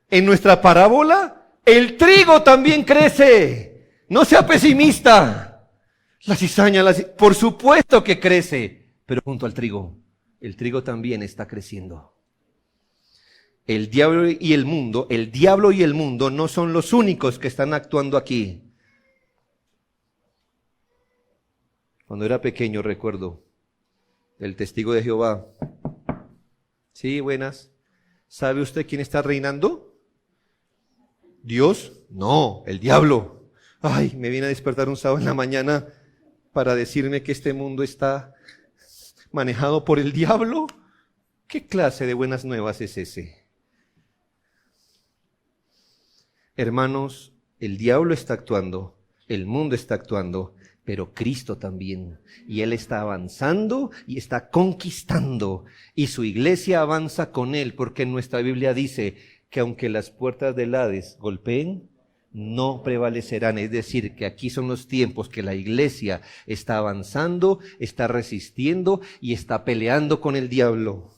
En nuestra parábola, el trigo también crece. No sea pesimista. La cizaña, por supuesto que crece, pero junto al trigo, el trigo también está creciendo. El diablo y el mundo no son los únicos que están actuando aquí. Cuando era pequeño recuerdo el testigo de Jehová. Sí, buenas. ¿Sabe usted quién está reinando? ¿Dios? No, el diablo. Ay, me viene a despertar un sábado en la mañana para decirme que este mundo está manejado por el diablo. ¿Qué clase de buenas nuevas es ese? Hermanos, el diablo está actuando, el mundo está actuando, pero Cristo también. Y Él está avanzando y está conquistando. Y su iglesia avanza con Él, porque nuestra Biblia dice que aunque las puertas del Hades golpeen, no prevalecerán. Es decir, que aquí son los tiempos que la iglesia está avanzando, está resistiendo y está peleando con el diablo.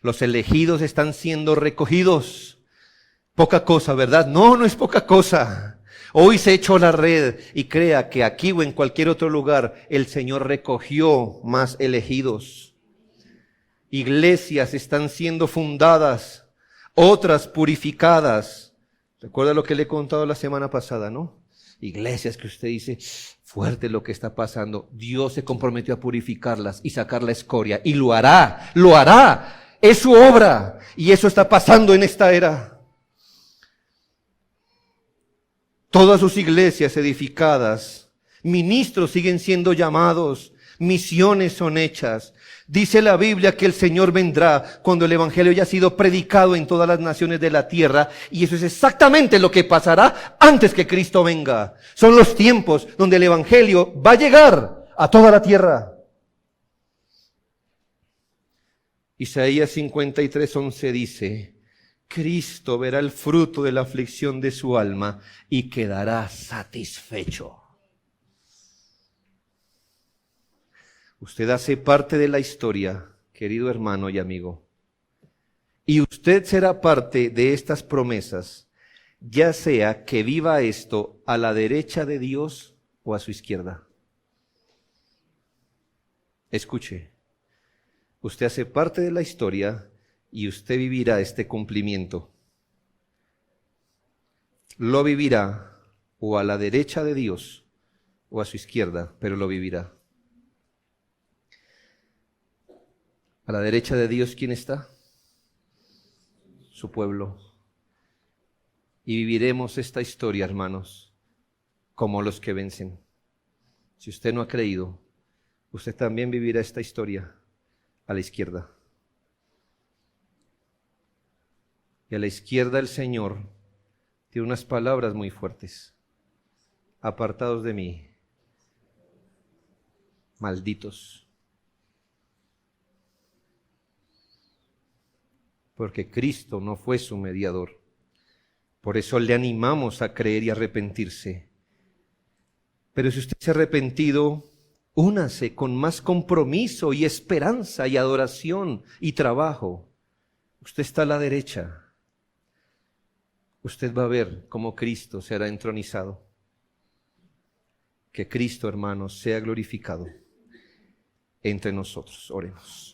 Los elegidos están siendo recogidos. Poca cosa, ¿verdad? No, no es poca cosa. Hoy se echó la red y crea que aquí o en cualquier otro lugar el Señor recogió más elegidos. Iglesias están siendo fundadas, otras purificadas. Recuerda lo que le he contado la semana pasada, ¿no? Iglesias que usted dice, fuerte lo que está pasando. Dios se comprometió a purificarlas y sacar la escoria. Y lo hará, lo hará. Es su obra. Y eso está pasando en esta era. Todas sus iglesias edificadas, ministros siguen siendo llamados, misiones son hechas. Dice la Biblia que el Señor vendrá cuando el Evangelio haya sido predicado en todas las naciones de la tierra, y eso es exactamente lo que pasará antes que Cristo venga. Son los tiempos donde el Evangelio va a llegar a toda la tierra. Isaías 53:11 dice: Cristo verá el fruto de la aflicción de su alma y quedará satisfecho. Usted hace parte de la historia, querido hermano y amigo. Y usted será parte de estas promesas, ya sea que viva esto a la derecha de Dios o a su izquierda. Escuche, usted hace parte de la historia y usted vivirá este cumplimiento. Lo vivirá o a la derecha de Dios o a su izquierda, pero lo vivirá. A la derecha de Dios, ¿quién está? Su pueblo. Y viviremos esta historia, hermanos, como los que vencen. Si usted no ha creído, usted también vivirá esta historia a la izquierda. Y a la izquierda el Señor tiene unas palabras muy fuertes. Apartados de mí, malditos. Porque Cristo no fue su mediador. Por eso le animamos a creer y arrepentirse. Pero si usted se ha arrepentido, únase con más compromiso y esperanza y adoración y trabajo. Usted está a la derecha. Usted va a ver cómo Cristo será entronizado. Que Cristo, hermanos, sea glorificado entre nosotros. Oremos.